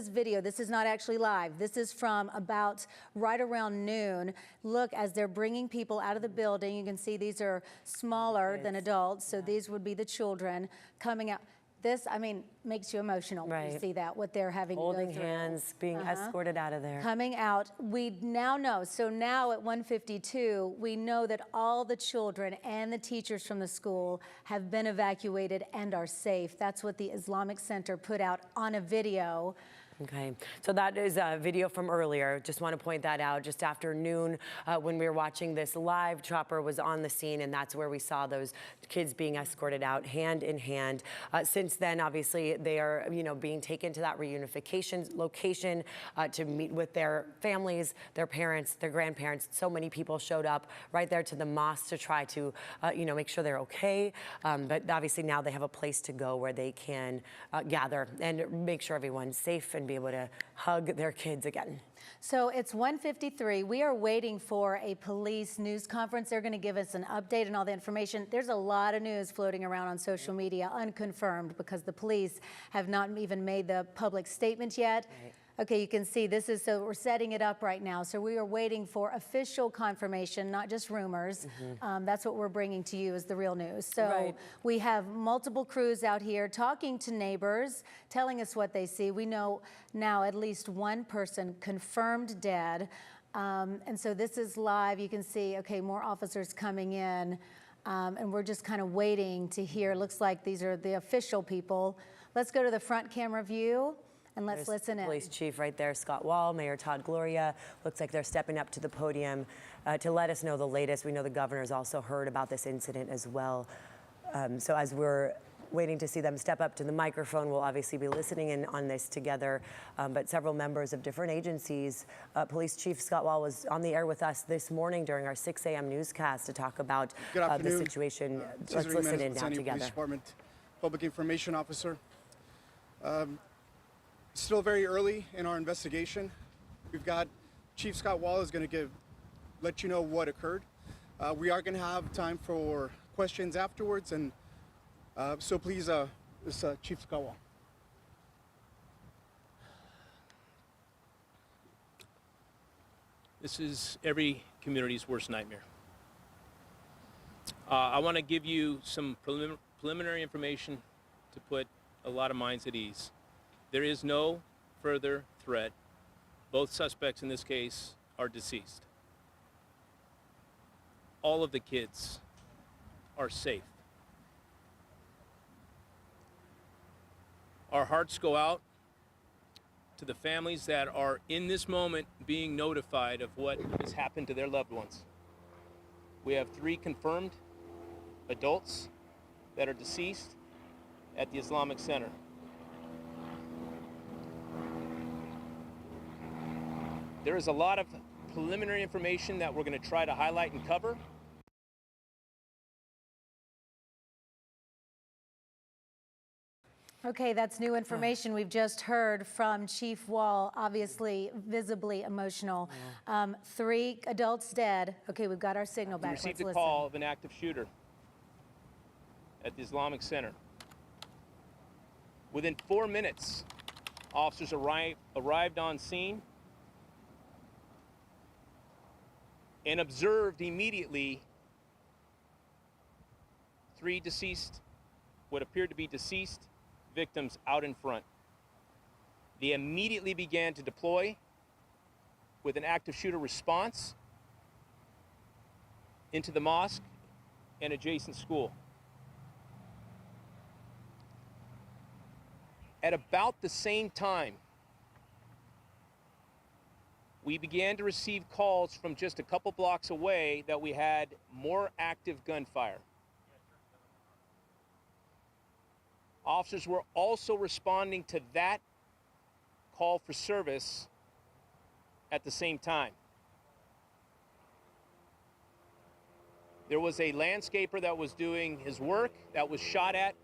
video. This is not actually live. This is from about right around noon. Look, as they're bringing people out of the building, you can see these are smaller than adults. So these would be the children coming out. This, I mean, makes you emotional when you see that, what they're having to go through. Holding hands, being escorted out of there. Coming out. We now know, so now at 1:52, we know that all the children and the teachers from the school have been evacuated and are safe. That's what the Islamic Center put out on a video. Okay, so that is a video from earlier. Just want to point that out. Just after noon, when we were watching this live, Chopper was on the scene, and that's where we saw those kids being escorted out hand in hand. Since then, obviously, they are, being taken to that reunification location to meet with their families, their parents, their grandparents. So many people showed up right there to the mosque to try to, make sure they're okay. But obviously now they have a place to go where they can gather and make sure everyone's safe and be able to hug their kids again. So it's 1:53. We are waiting for a police news conference. They're going to give us an update and all the information. There's a lot of news floating around on social media, unconfirmed, because the police have not even made the public statement yet. Right. Okay, you can see this is, so we're setting it up right now. So we are waiting for official confirmation, not just rumors. That's what we're bringing to you is the real news. So we have multiple crews out here talking to neighbors, telling us what they see. We know now at least one person confirmed dead. And so this is live. You can see, okay, more officers coming in. And we're just kind of waiting to hear. Looks like these are the official people. Let's go to the front camera view. And let's listen in. Police Chief right there, Scott Wall, Mayor Todd Gloria. Looks like they're stepping up to the podium to let us know the latest. We know the governor's also heard about this incident as well. So as we're waiting to see them step up to the microphone, we'll obviously be listening in on this together. But several members of different agencies, Police Chief Scott Wall was on the air with us this morning during our 6 a.m. newscast to talk about the situation. Let's listen in now together. Police Department Public Information Officer. Still very early in our investigation. We've got Chief Scott Wall is going to let you know what occurred. We are going to have time for questions afterwards, and so please, Chief Scott Wall. This is every community's worst nightmare. I want to give you some preliminary information to put a lot of minds at ease. There is no further threat. Both suspects in this case are deceased. All of the kids are safe. Our hearts go out to the families that are in this moment being notified of what has happened to their loved ones. We have 3 confirmed adults that are deceased at the Islamic Center. There is a lot of preliminary information that we're going to try to highlight and cover. Okay, that's new information. We've just heard from Chief Wall, obviously visibly emotional. 3 adults dead. Okay, we've got our signal We back. received Let's a call listen. of an active shooter at the Islamic Center. Within 4 minutes, officers arrived on scene and observed immediately 3 deceased, what appeared to be deceased victims out in front. They immediately began to deploy with an active shooter response into the mosque and adjacent school. At about the same time, we began to receive calls from just a couple blocks away that we had more active gunfire. Officers were also responding to that call for service at the same time. There was a landscaper that was doing his work that was shot at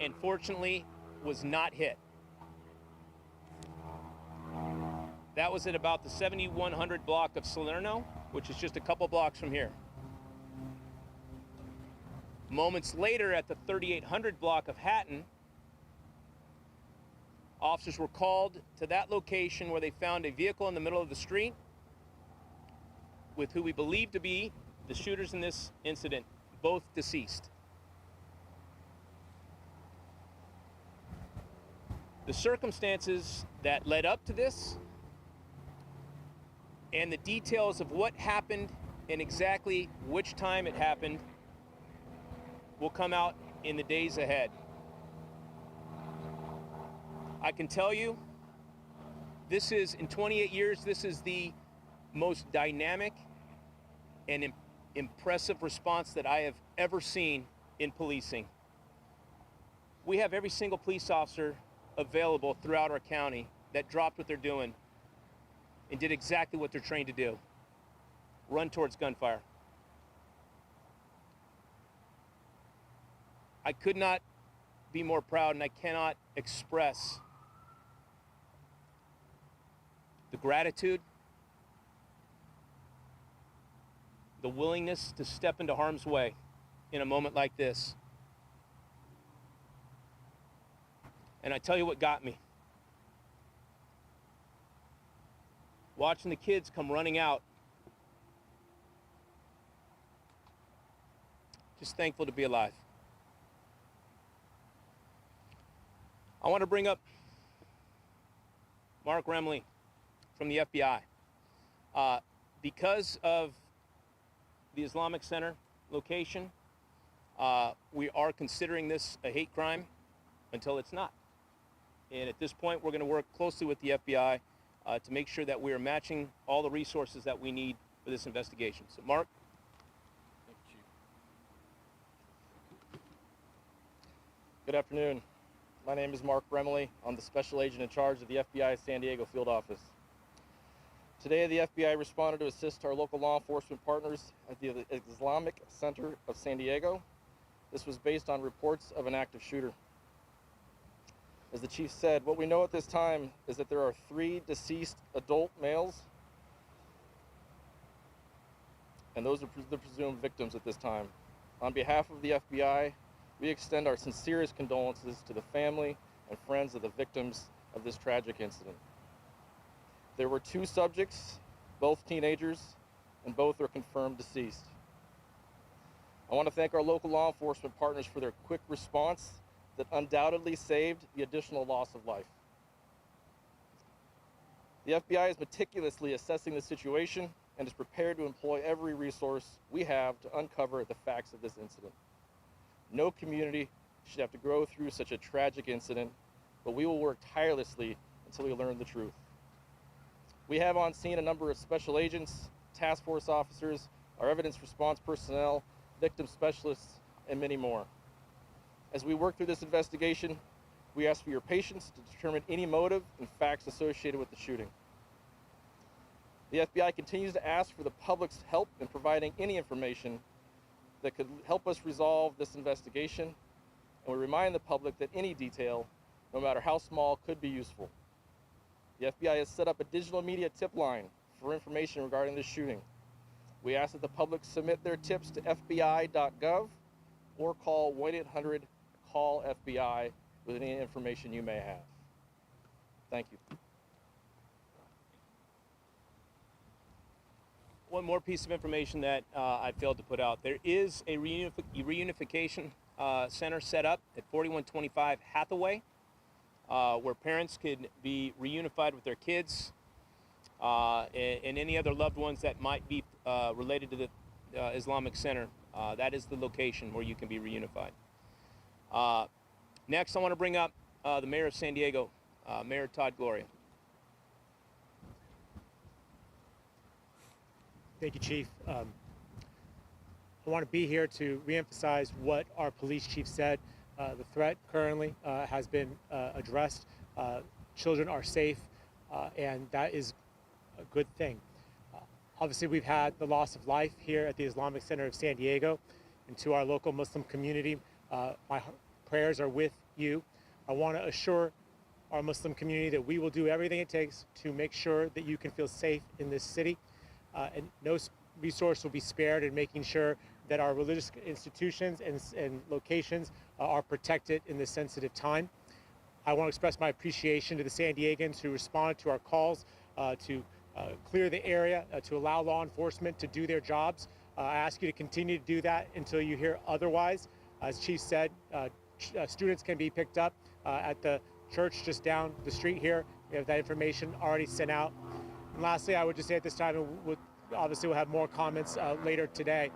and fortunately was not hit. That was at about the 7100 block of Salerno, which is just a couple blocks from here. Moments later, at the 3800 block of Hatton, officers were called to that location where they found a vehicle in the middle of the street with who we believe to be the shooters in this incident, both deceased. The circumstances that led up to this and the details of what happened and exactly which time it happened will come out in the days ahead. I can tell you, this is, in 28 years, this is the most dynamic and impressive response that I have ever seen in policing. We have every single police officer available throughout our county that dropped what they're doing and did exactly what they're trained to do: run towards gunfire. I could not be more proud, and I cannot express the gratitude, the willingness to step into harm's way in a moment like this. And I tell you what got me. Watching the kids come running out. Just thankful to be alive. I want to bring up Mark Remley from the FBI. Because of the Islamic Center location, we are considering this a hate crime until it's not. And at this point, we're going to work closely with the FBI to make sure that we are matching all the resources that we need for this investigation. So, Mark. Thank you, Chief. Good afternoon. My name is Mark Remley. I'm the Special Agent in charge of the FBI San Diego Field Office. Today, the FBI responded to assist our local law enforcement partners at the Islamic Center of San Diego. This was based on reports of an active shooter. As the chief said, what we know at this time is that there are 3 deceased adult males, and those are the presumed victims at this time. On behalf of the FBI, we extend our sincerest condolences to the family and friends of the victims of this tragic incident. There were 2 subjects, both teenagers, and both are confirmed deceased. I want to thank our local law enforcement partners for their quick response that undoubtedly saved the additional loss of life. The FBI is meticulously assessing the situation and is prepared to employ every resource we have to uncover the facts of this incident. No community should have to go through such a tragic incident, but we will work tirelessly until we learn the truth. We have on scene a number of special agents, task force officers, our evidence response personnel, victim specialists, and many more. As we work through this investigation, we ask for your patience to determine any motive and facts associated with the shooting. The FBI continues to ask for the public's help in providing any information that could help us resolve this investigation, and we remind the public that any detail, no matter how small, could be useful. The FBI has set up a digital media tip line for information regarding this shooting. We ask that the public submit their tips to fbi.gov or call 1-800-CALL-FBI with any information you may have. Thank you. One more piece of information that I failed to put out. There is a reunification center set up at 4125 Hathaway, where parents could be reunified with their kids and any other loved ones that might be related to the Islamic Center. That is the location where you can be reunified. Next, I want to bring up the Mayor of San Diego, Mayor Todd Gloria. Thank you, Chief. I want to be here to reemphasize what our police chief said. The threat currently has been addressed. Children are safe, and that is a good thing. Obviously, we've had the loss of life here at the Islamic Center of San Diego, and to our local Muslim community, my prayers are with you. I want to assure our Muslim community that we will do everything it takes to make sure that you can feel safe in this city. And no resource will be spared in making sure that our religious institutions and locations are protected in this sensitive time. I want to express my appreciation to the San Diegans who responded to our calls to clear the area, to allow law enforcement to do their jobs. I ask you to continue to do that until you hear otherwise. As Chief said, students can be picked up at the church just down the street here. We have that information already sent out. And lastly, I would just say at this time, obviously we'll have more comments later today,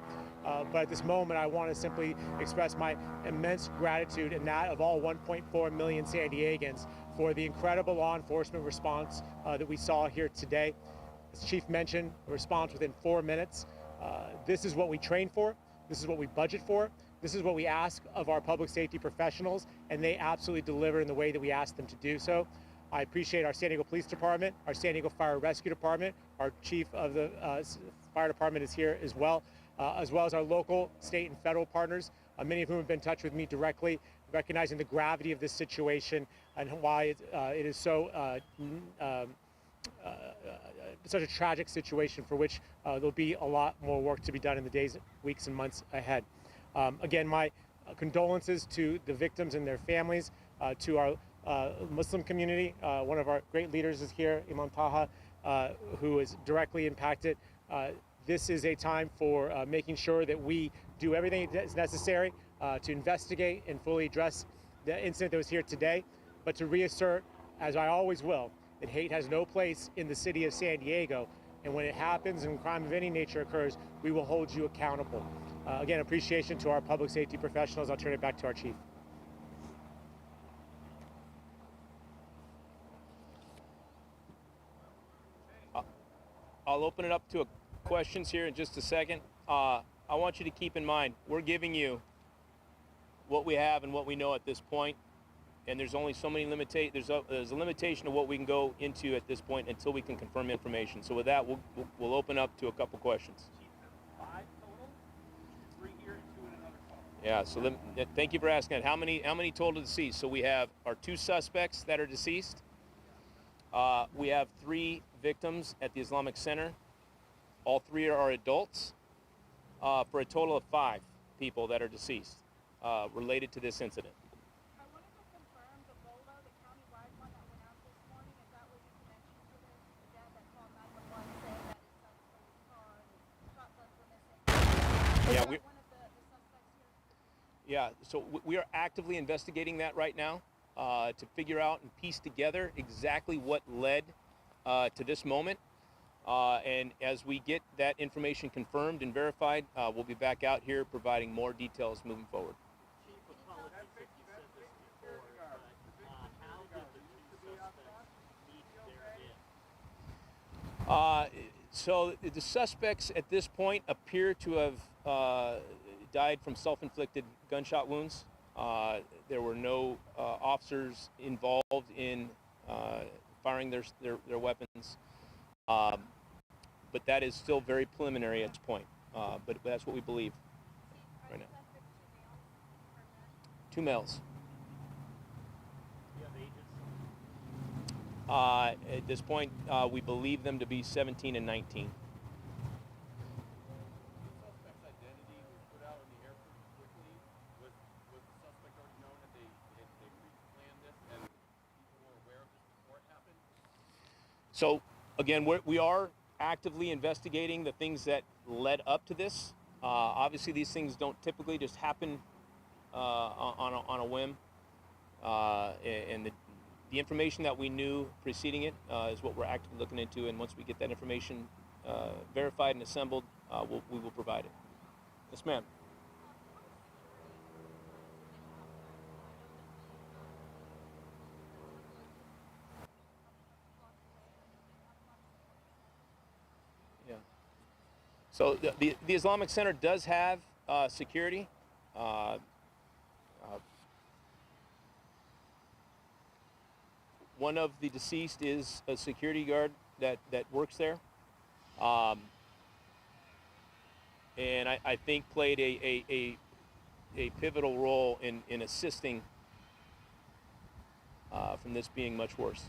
but at this moment I want to simply express my immense gratitude and that of all 1.4 million San Diegans for the incredible law enforcement response that we saw here today. As Chief mentioned, a response within 4 minutes. This is what we train for, this is what we budget for, this is what we ask of our public safety professionals, and they absolutely deliver in the way that we ask them to do so. I appreciate our San Diego Police Department, our San Diego Fire Rescue Department, our Chief of the Fire Department is here as well as our local, state, and federal partners, many of whom have been in touch with me directly, recognizing the gravity of this situation and why it is so such a tragic situation for which there'll be a lot more work to be done in the days, weeks, and months ahead. Again, my condolences to the victims and their families, to our Muslim community. One of our great leaders is here, Imam Taha, who is directly impacted. This is a time for making sure that we do everything that's necessary to investigate and fully address the incident that was here today, but to reassert, as I always will, that hate has no place in the city of San Diego, and when it happens and crime of any nature occurs, we will hold you accountable. Again, appreciation to our public safety professionals. I'll turn it back to our Chief. I'll open it up to questions here in just a second. I want you to keep in mind, we're giving you what we have and what we know at this point, and there's only so many there's a limitation of what we can go into at this point until we can confirm information. So with that, we'll open up to a couple questions. Yeah, so thank you for asking that. How many total deceased? So we have our 2 suspects that are deceased. We have 3 victims at the Islamic Center. All 3 are adults, for a total of 5 people that are deceased related to this incident. I wanted to confirm the BOLA, the countywide one that went out this morning. Is that what you mentioned for the dad that called 911 saying that his son's police car and shotguns were missing? Yeah, one of the suspects here? Yeah, so we are actively investigating that right now to figure out and piece together exactly what led to this moment. And as we get that information confirmed and verified, we'll be back out here providing more details moving forward. So the suspects at this point appear to have died from self-inflicted gunshot wounds. There were no officers involved in firing their weapons. But that is still very preliminary at this point. But that's what we believe right now. 2 males. At this point, we believe them to be 17 and 19. So again, we are actively investigating the things that led up to this. Obviously, these things don't typically just happen on a whim. And the information that we knew preceding it is what we're actively looking into. And once we get that information verified and assembled, we will provide it. Yes, ma'am. Yeah. So the Islamic Center does have security. One of the deceased is a security guard that works there, and I think played a pivotal role in assisting from this being much worse.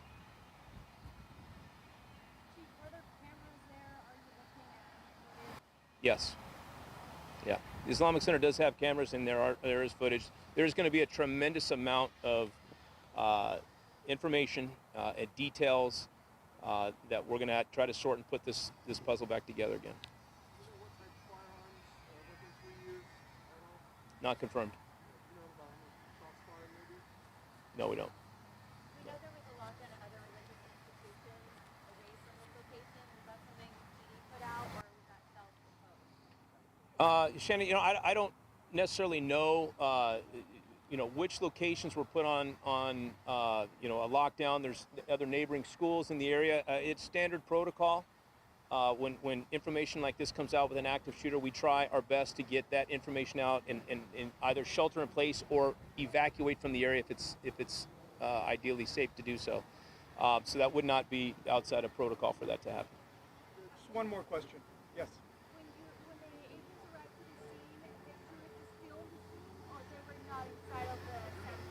Yes. Yeah. The Islamic Center does have cameras, and there is footage. There's going to be a tremendous amount of information and details that we're going to try to sort and put this puzzle back together again. Not confirmed. No, we don't. We know there was a lockdown at other religious institutions away from this location. Was that something PD put out, or was that self-imposed? Shannon, I don't necessarily know, which locations were put on a lockdown. There's other neighboring schools in the area. It's standard protocol. When information like this comes out with an active shooter, we try our best to get that information out and either shelter in place or evacuate from the area if it's ideally safe to do so. So that would not be outside of protocol for that to happen. Just one more question. Yes. When the agents arrived to the scene, did you film the scene, or they were not inside of the center?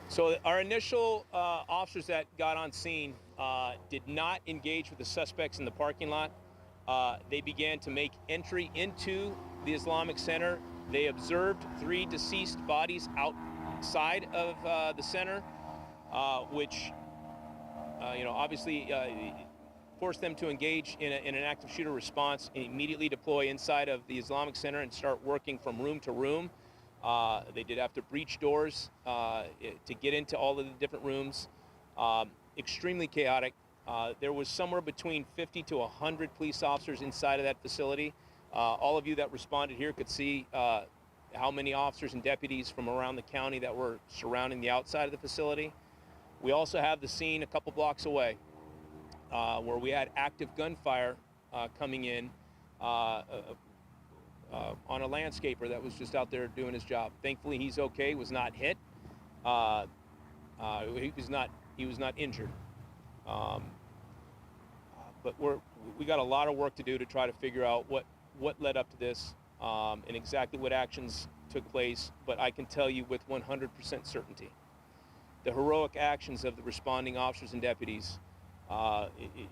So our initial officers that got on scene did not engage with the suspects in the parking lot. They began to make entry into the Islamic Center. They observed 3 deceased bodies outside of the center, which obviously forced them to engage in an active shooter response, and immediately deploy inside of the Islamic Center and start working from room to room. They did have to breach doors to get into all of the different rooms. Extremely chaotic. There was somewhere between 50 to 100 police officers inside of that facility. All of you that responded here could see how many officers and deputies from around the county that were surrounding the outside of the facility. We also have the scene a couple blocks away where we had active gunfire coming in on a landscaper that was just out there doing his job. Thankfully, he's okay. Was not hit. He was not injured. But we got a lot of work to do to try to figure out what led up to this and exactly what actions took place. But I can tell you with 100% certainty, the heroic actions of the responding officers and deputies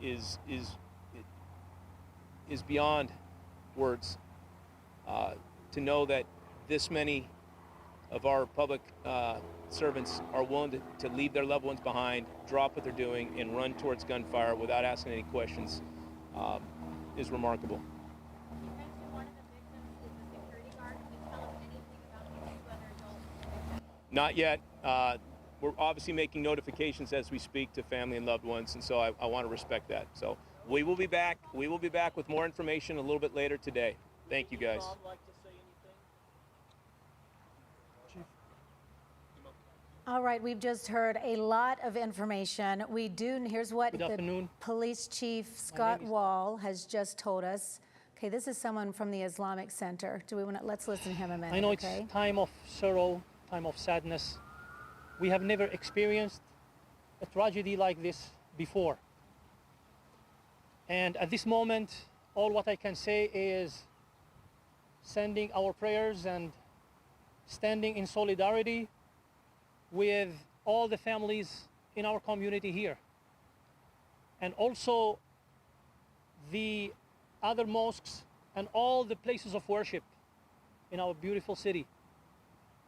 is beyond words. To know that this many of our public servants are willing to leave their loved ones behind, drop what they're doing, and run towards gunfire without asking any questions is remarkable. You mentioned one of the victims is a security guard. Can you tell us anything about these 2 other adults? Not yet. We're obviously making notifications as we speak to family and loved ones, and so I want to respect that. So we will be back. We will be back with more information a little bit later today. Thank you, guys. All right, we've just heard a lot of information. Here's what the police chief, Scott Wall, has just told us. Okay, this is someone from the Islamic Center. Do we want to, let's listen to him a minute, I know okay? It's time of sorrow, time of sadness. We have never experienced a tragedy like this before. And at this moment, all what I can say is sending our prayers and standing in solidarity with all the families in our community here. And also the other mosques and all the places of worship in our beautiful city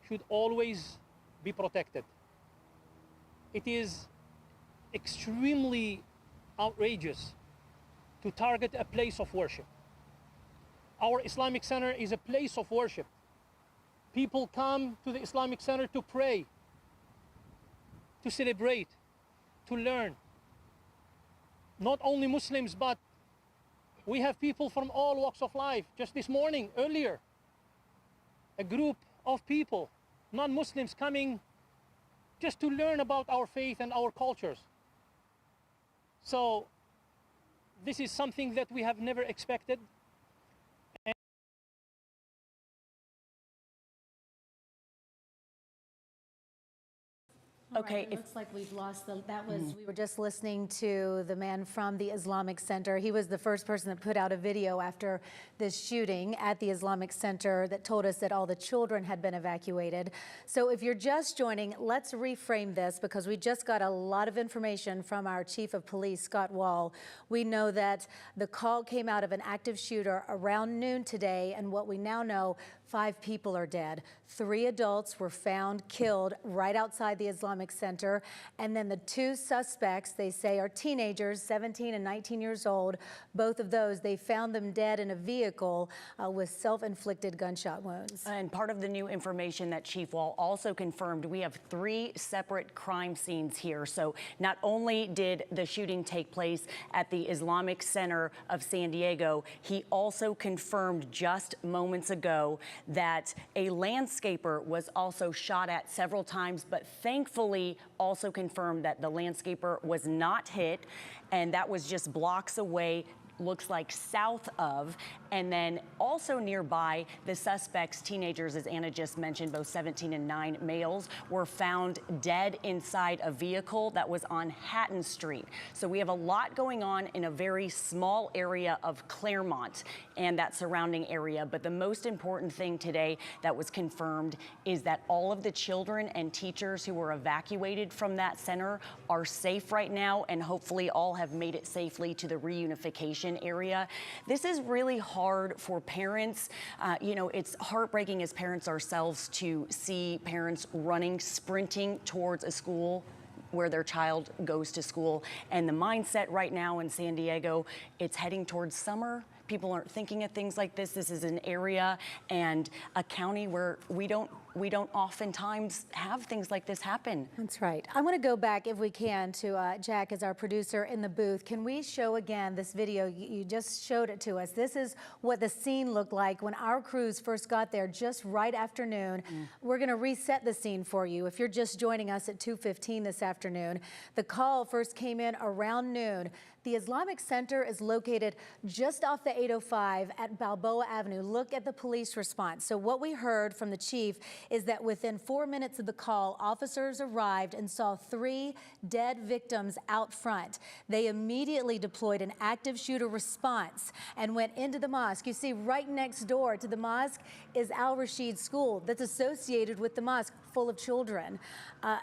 should always be protected. It is extremely outrageous to target a place of worship. Our Islamic Center is a place of worship. People come to the Islamic Center to pray, to celebrate, to learn. Not only Muslims, but we have people from all walks of life. Just this morning, earlier, a group of people, non-Muslims, coming just to learn about our faith and our cultures. So this is something that we have never expected. Okay, it looks like we've lost we were just listening to the man from the Islamic Center. He was the first person that put out a video after this shooting at the Islamic Center that told us that all the children had been evacuated. So if you're just joining, let's reframe this because we just got a lot of information from our Chief of Police, Scott Wall. We know that the call came out of an active shooter around noon today, and what we now know, 5 people are dead. 3 adults were found killed right outside the Islamic Center. And then the 2 suspects, they say, are teenagers, 17 and 19 years old. Both of those, they found them dead in a vehicle with self-inflicted gunshot wounds. And part of the new information that Chief Wall also confirmed, we have 3 separate crime scenes here. So not only did the shooting take place at the Islamic Center of San Diego, he also confirmed just moments ago that a landscaper was also shot at several times, but thankfully also confirmed that the landscaper was not hit, and that was just blocks away, looks like south of. And then also nearby, the suspects, teenagers, as Anna just mentioned, both 17 and 9 males, were found dead inside a vehicle that was on Hatton Street. So we have a lot going on in a very small area of Claremont and that surrounding area. But the most important thing today that was confirmed is that all of the children and teachers who were evacuated from that center are safe right now, and hopefully all have made it safely to the reunification area. This is really hard for parents. You know, it's heartbreaking as parents ourselves to see parents running, sprinting towards a school where their child goes to school. And the mindset right now in San Diego, it's heading towards summer. People aren't thinking of things like this. This is an area and a county where we don't oftentimes have things like this happen. That's right. I want to go back, if we can, to Jack as our producer in the booth. Can we show again this video? You just showed it to us. This is what the scene looked like when our crews first got there just right after noon. We're going to reset the scene for you if you're just joining us at 2:15 this afternoon. The call first came in around noon. The Islamic Center is located just off the 805 at Balboa Avenue. Look at the police response. So what we heard from the chief is that within 4 minutes of the call, officers arrived and saw 3 dead victims out front. They immediately deployed an active shooter response and went into the mosque. You see right next door to the mosque is Al Rashid School that's associated with the mosque, full of children.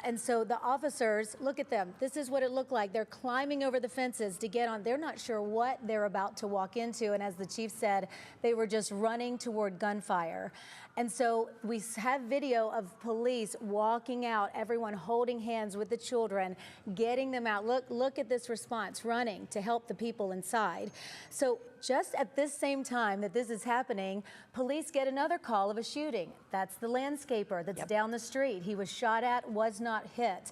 And so the officers, look at them. This is what it looked like. They're climbing over the fences to get on. They're not sure what they're about to walk into. And as the chief said, they were just running toward gunfire. And so we have video of police walking out, everyone holding hands with the children, getting them out. Look at this response, running to help the people inside. So just at this same time that this is happening, police get another call of a shooting. That's the landscaper that's down the street. He was shot at, was not hit.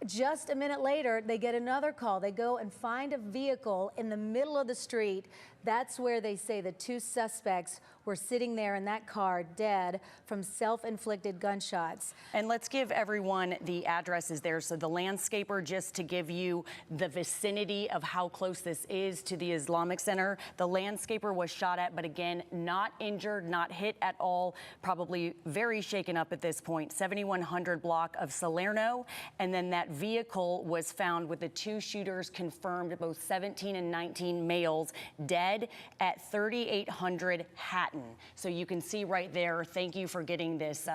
Just a minute later, they get another call. They go and find a vehicle in the middle of the street. That's where they say the two suspects were sitting there in that car dead from self-inflicted gunshots. And let's give everyone the addresses there. So the landscaper, just to give you the vicinity of how close this is to the Islamic Center. The landscaper was shot at, but again, not injured, not hit at all, probably very shaken up at this point. 7100 block of Salerno. And then that vehicle was found with the two shooters confirmed, both 17 and 19 males, dead at 3800 Hatton. So you can see right there, thank you for getting this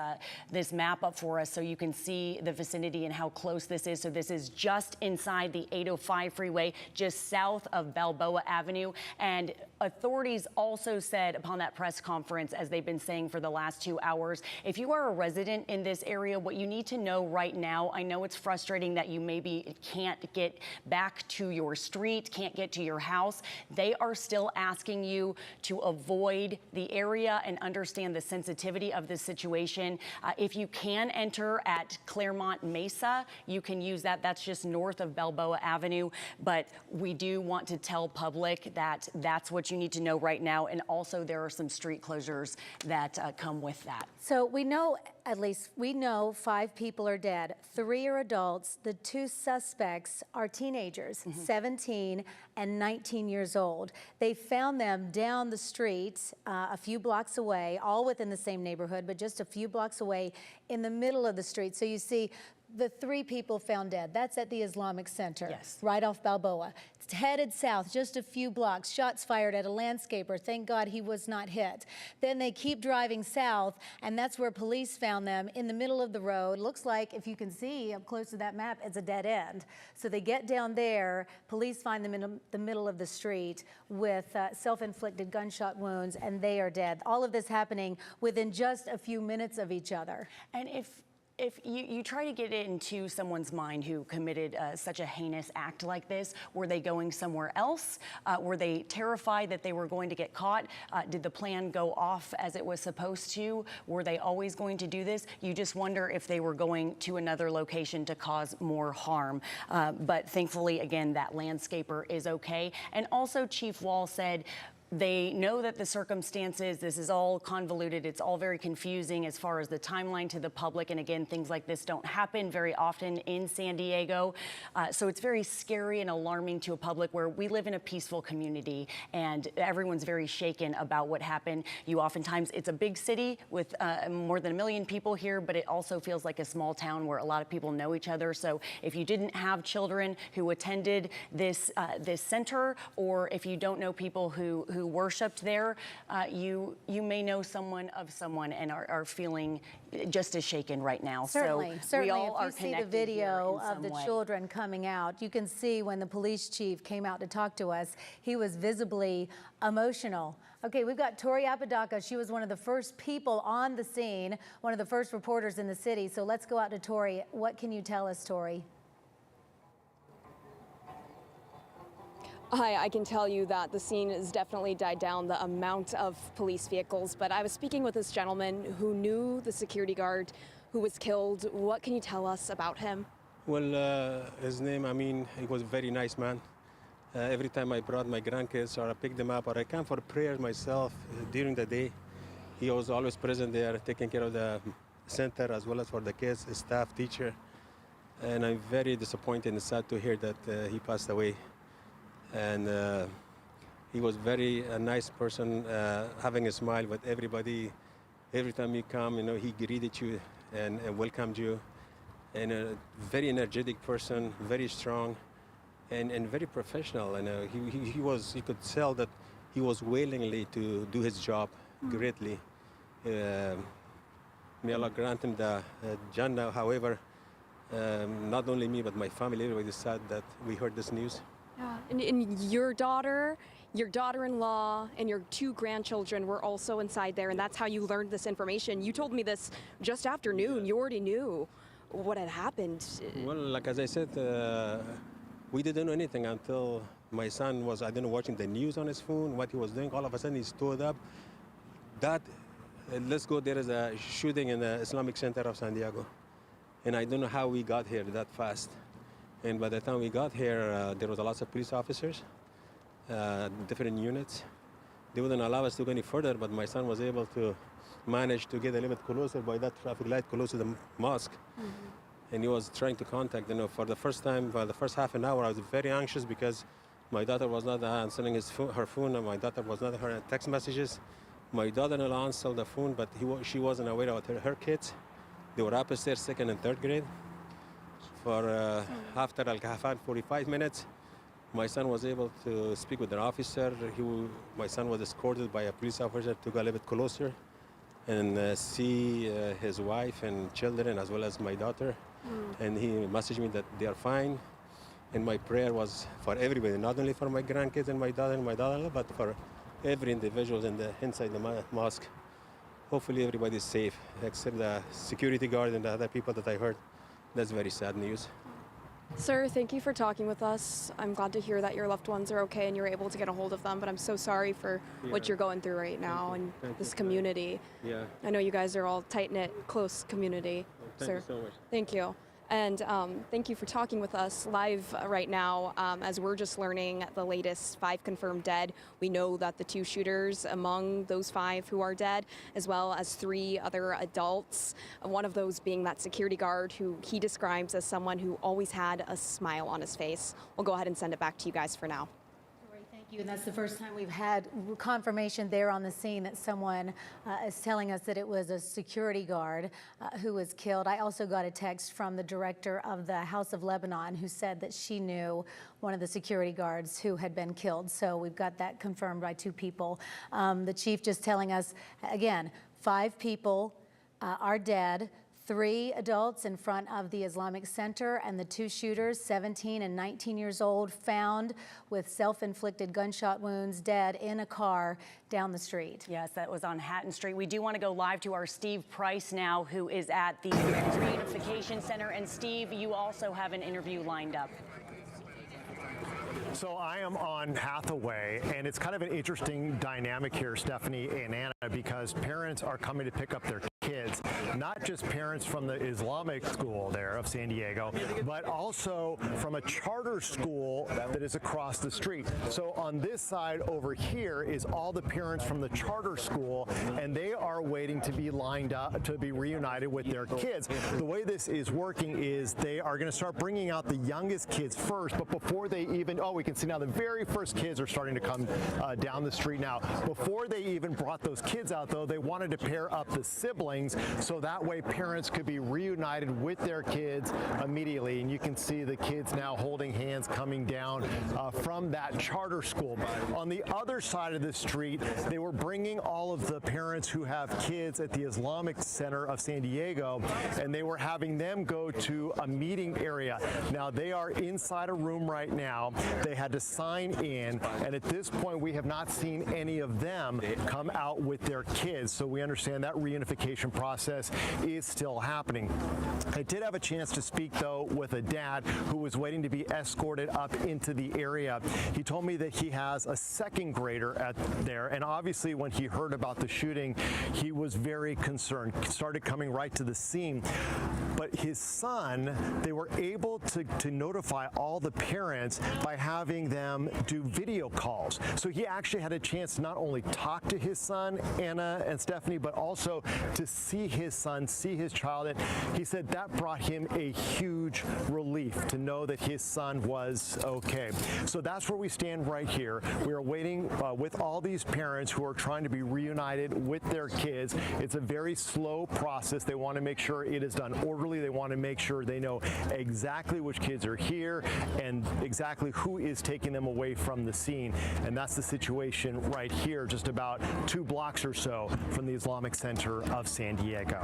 this map up for us so you can see the vicinity and how close this is. So this is just inside the 805 freeway, just south of Balboa Avenue. And authorities also said upon that press conference, as they've been saying for the last 2 hours, if you are a resident in this area, what you need to know right now, I know it's frustrating that you maybe can't get back to your street, can't get to your house. They are still asking you to avoid the area and understand the sensitivity of this situation. If you can enter at Claremont Mesa, you can use that. That's just north of Balboa Avenue. But we do want to tell public that that's what you need to know right now. And also there are some street closures that come with that. So we know, at least we know 5 people are dead. 3 are adults. The 2 suspects are teenagers, 17 and 19 years old. They found them down the street a few blocks away, all within the same neighborhood, but just a few blocks away in the middle of the street. So you see the 3 people found dead. That's at the Islamic Center, right off Balboa. It's headed south just a few blocks. Shots fired at a landscaper. Thank God he was not hit. Then they keep driving south, and that's where police found them in the middle of the road. Looks like, if you can see up close to that map, it's a dead end. So they get down there. Police find them in the middle of the street with self-inflicted gunshot wounds, and they are dead. All of this happening within just a few minutes of each other. And if you try to get into someone's mind who committed such a heinous act like this, were they going somewhere else? Were they terrified that they were going to get caught? Did the plan go off as it was supposed to? Were they always going to do this? You just wonder if they were going to another location to cause more harm. But thankfully, again, that landscaper is okay. And also, Chief Wall said, they know that the circumstances, this is all convoluted, it's all very confusing as far as the timeline to the public. And again, things like this don't happen very often in San Diego. So it's very scary and alarming to a public where we live in a peaceful community and everyone's very shaken about what happened. Oftentimes, it's a big city with more than 1 million people here, but it also feels like a small town where a lot of people know each other. So if you didn't have children who attended this center, or if you don't know people who worshipped there, you may know someone of someone and are feeling just as shaken right now. Certainly, so certainly. We all if you are see the video of the children coming out, you can see when the police chief came out to talk to us, he was visibly emotional. Okay, we've got Tori Apodaca. She was one of the first people on the scene, one of the first reporters in the city. So let's go out to Tori. What can you tell us, Tori? Hi, I can tell you that the scene has definitely died down, the amount of police vehicles, but I was speaking with this gentleman who knew the security guard who was killed. What can you tell us about him? Well, his name, he was a very nice man. Every time I brought my grandkids or I picked them up or I come for prayer myself during the day, he was always present there, taking care of the center as well as for the kids, staff, teacher. And I'm very disappointed and sad to hear that he passed away. And he was a nice person, having a smile with everybody. Every time you come, he greeted you and welcomed you. And a very energetic person, very strong, and very professional. And you could tell that he was willingly to do his job greatly. May Allah grant him the Jannah. However, not only me, but my family, everybody is sad that we heard this news. Yeah, and your daughter-in-law, and your 2 grandchildren were also inside there, and that's how you learned this information. You told me this just after noon. You already knew what had happened. Well, like as I said, we didn't know anything until my son was, watching the news on his phone, what he was doing. All of a sudden, he stood up. Let's go, there is a shooting in the Islamic Center of San Diego. And I don't know how we got here that fast. And by the time we got here, there was a lot of police officers, different units. They wouldn't allow us to go any further, but my son was able to manage to get a little bit closer by that traffic light, close to the mosque. And he was trying to contact, for the first time, for the first half an hour, I was very anxious because my daughter was not answering her phone, and my daughter was not her text messages. My daughter-in-law answered the phone, but she wasn't aware of her kids. They were upstairs, 2nd and 3rd grade. For after like 45 minutes, my son was able to speak with an officer. My son was escorted by a police officer to go a little bit closer and see his wife and children, as well as my daughter. And he messaged me that they are fine. And my prayer was for everybody, not only for my grandkids and my daughter, but for every individual inside the mosque. Hopefully everybody is safe, except the security guard and the other people that I heard. That's very sad news. Sir, thank you for talking with us. I'm glad to hear that your loved ones are okay and you're able to get a hold of them, but I'm so sorry for what you're going through right now and this community. Yeah. I know you guys are all tight-knit, close community. Thank you so much. Thank you. And thank you for talking with us live right now. As we're just learning the latest 5 confirmed dead, we know that the 2 shooters among those 5 who are dead, as well as 3 other adults, one of those being that security guard who he describes as someone who always had a smile on his face. We'll go ahead and send it back to you guys for now. Thank you. And that's the first time we've had confirmation there on the scene that someone is telling us that it was a security guard who was killed. I also got a text from the director of the House of Lebanon who said that she knew one of the security guards who had been killed. So we've got that confirmed by 2 people. The chief just telling us, again, 5 people are dead. 3 adults in front of the Islamic Center, and the 2 shooters, 17 and 19 years old, found with self-inflicted gunshot wounds, dead in a car down the street. Yes, that was on Hatton Street. We do want to go live to our Steve Price now, who is at the Reunification Center. And Steve, you also have an interview lined up. So I am on Hathaway, and it's kind of an interesting dynamic here, Stephanie and Anna, because parents are coming to pick up their kids, not just parents from the Islamic school there of San Diego, but also from a charter school that is across the street. So on this side over here is all the parents from the charter school, and they are waiting to be lined up to be reunited with their kids. The way this is working is they are going to start bringing out the youngest kids first, but before they even, we can see now the very first kids are starting to come down the street now. Before they even brought those kids out, though, they wanted to pair up the siblings so that way parents could be reunited with their kids immediately. And you can see the kids now holding hands coming down from that charter school. On the other side of the street, they were bringing all of the parents who have kids at the Islamic Center of San Diego, and they were having them go to a meeting area. Now, they are inside a room right now. They had to sign in, and at this point, we have not seen any of them come out with their kids. So we understand that reunification process is still happening. I did have a chance to speak, though, with a dad who was waiting to be escorted up into the area. He told me that he has a 2nd grader there, and obviously when he heard about the shooting, he was very concerned, started coming right to the scene. But his son, they were able to notify all the parents by having them do video calls. So he actually had a chance to not only talk to his son, Anna and Stephanie, but also to see his son, see his child. And he said that brought him a huge relief to know that his son was okay. So that's where we stand right here. We are waiting with all these parents who are trying to be reunited with their kids. It's a very slow process. They want to make sure it is done orderly. They want to make sure they know exactly which kids are here and exactly who is taking them away from the scene. And that's the situation right here, just about 2 blocks or so from the Islamic Center of San Diego.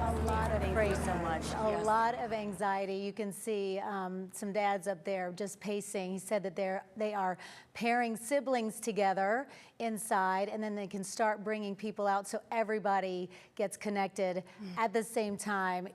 A lot of Thank you so much. A lot of anxiety. You can see some dads up there just pacing. He said that they are pairing siblings together inside, and then they can start bringing people out so everybody gets connected at the same time.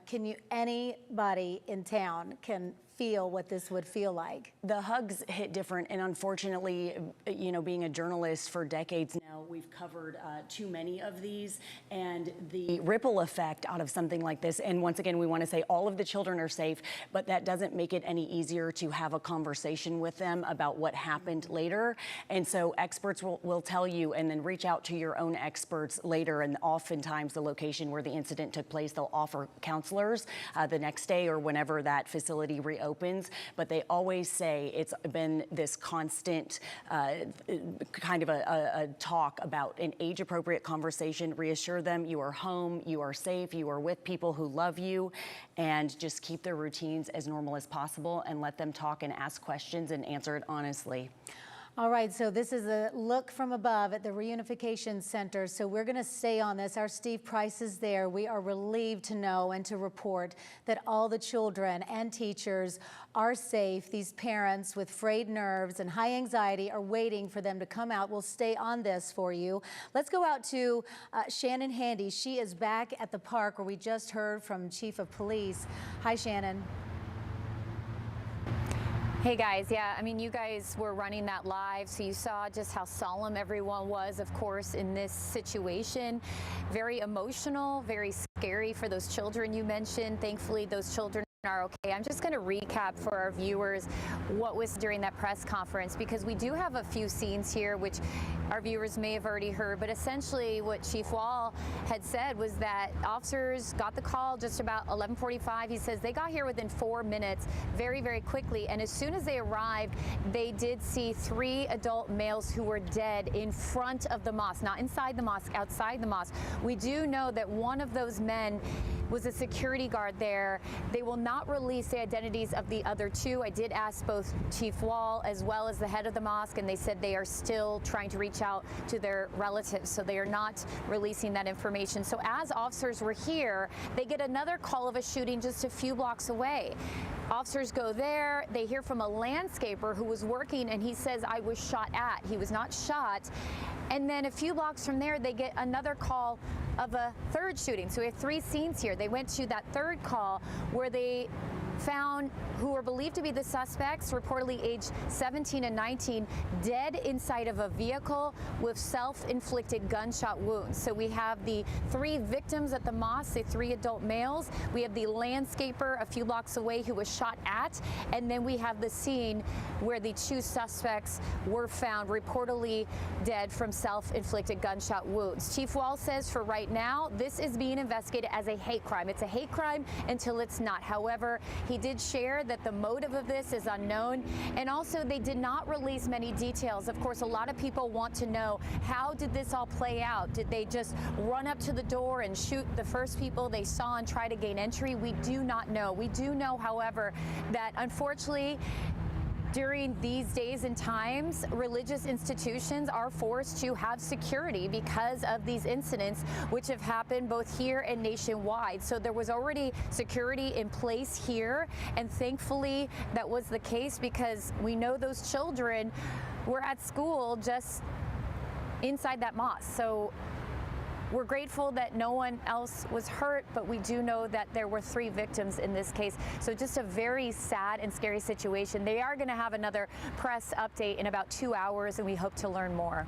Anybody in town can feel what this would feel like. The hugs hit different, and unfortunately, you know, being a journalist for decades now, we've covered too many of these, and the ripple effect out of something like this. And once again, we want to say all of the children are safe, but that doesn't make it any easier to have a conversation with them about what happened later. And so experts will tell you, and then reach out to your own experts later. And oftentimes the location where the incident took place, they'll offer counselors the next day or whenever that facility reopens. But they always say it's been this constant kind of a talk about an age-appropriate conversation. Reassure them you are home, you are safe, you are with people who love you, and just keep their routines as normal as possible and let them talk and ask questions and answer it honestly. All right, so this is a look from above at the Reunification Center. So we're going to stay on this. Our Steve Price is there. We are relieved to know and to report that all the children and teachers are safe. These parents with frayed nerves and high anxiety are waiting for them to come out. We'll stay on this for you. Let's go out to Shannon Handy. She is back at the park where we just heard from Chief of Police. Hi, Shannon. Hey guys, yeah, I mean, you guys were running that live, so you saw just how solemn everyone was, of course, in this situation. Very emotional, very scary for those children you mentioned. Thankfully, those children are okay. I'm just going to recap for our viewers what was during that press conference, because we do have a few scenes here which our viewers may have already heard, but essentially what Chief Wall had said was that officers got the call just about 11:45. He says they got here within 4 minutes, very, very quickly, and as soon as they arrived, they did see 3 adult males who were dead in front of the mosque, not inside the mosque, outside the mosque. We do know that one of those men was a security guard there. They will not release the identities of the other 2. I did ask both Chief Wall as well as the head of the mosque, and they said they are still trying to reach out to their relatives, so they are not releasing that information. So as officers were here, they get another call of a shooting just a few blocks away. Officers go there, they hear from a landscaper who was working, and he says, I was shot at. He was not shot. And then a few blocks from there, they get another call of a third shooting. So we have 3 scenes here. They went to that third call where they found who were believed to be the suspects, reportedly aged 17 and 19, dead inside of a vehicle with self-inflicted gunshot wounds. So we have the 3 victims at the mosque, the 3 adult males. We have the landscaper a few blocks away who was shot at, and then we have the scene where the 2 suspects were found reportedly dead from self-inflicted gunshot wounds. Chief Wall says for right now, this is being investigated as a hate crime. It's a hate crime until it's not. However, he did share that the motive of this is unknown, and also they did not release many details. Of course, a lot of people want to know, how did this all play out? Did they just run up to the door and shoot the first people they saw and try to gain entry? We do not know. We do know, however, that unfortunately, during these days and times, religious institutions are forced to have security because of these incidents, which have happened both here and nationwide. So there was already security in place here, and thankfully that was the case, because we know those children were at school just inside that mosque. So we're grateful that no one else was hurt, but we do know that there were 3 victims in this case. So just a very sad and scary situation. They are going to have another press update in about 2 hours, and we hope to learn more.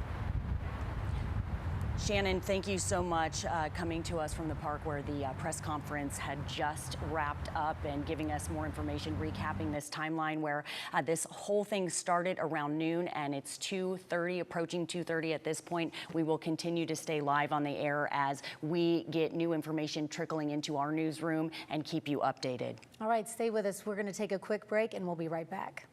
Shannon, thank you so much coming to us from the park where the press conference had just wrapped up, and giving us more information, recapping this timeline where this whole thing started around noon, and it's 2:30, approaching 2:30 at this point. We will continue to stay live on the air as we get new information trickling into our newsroom and keep you updated. All right, stay with us. We're going to take a quick break, and we'll be right back.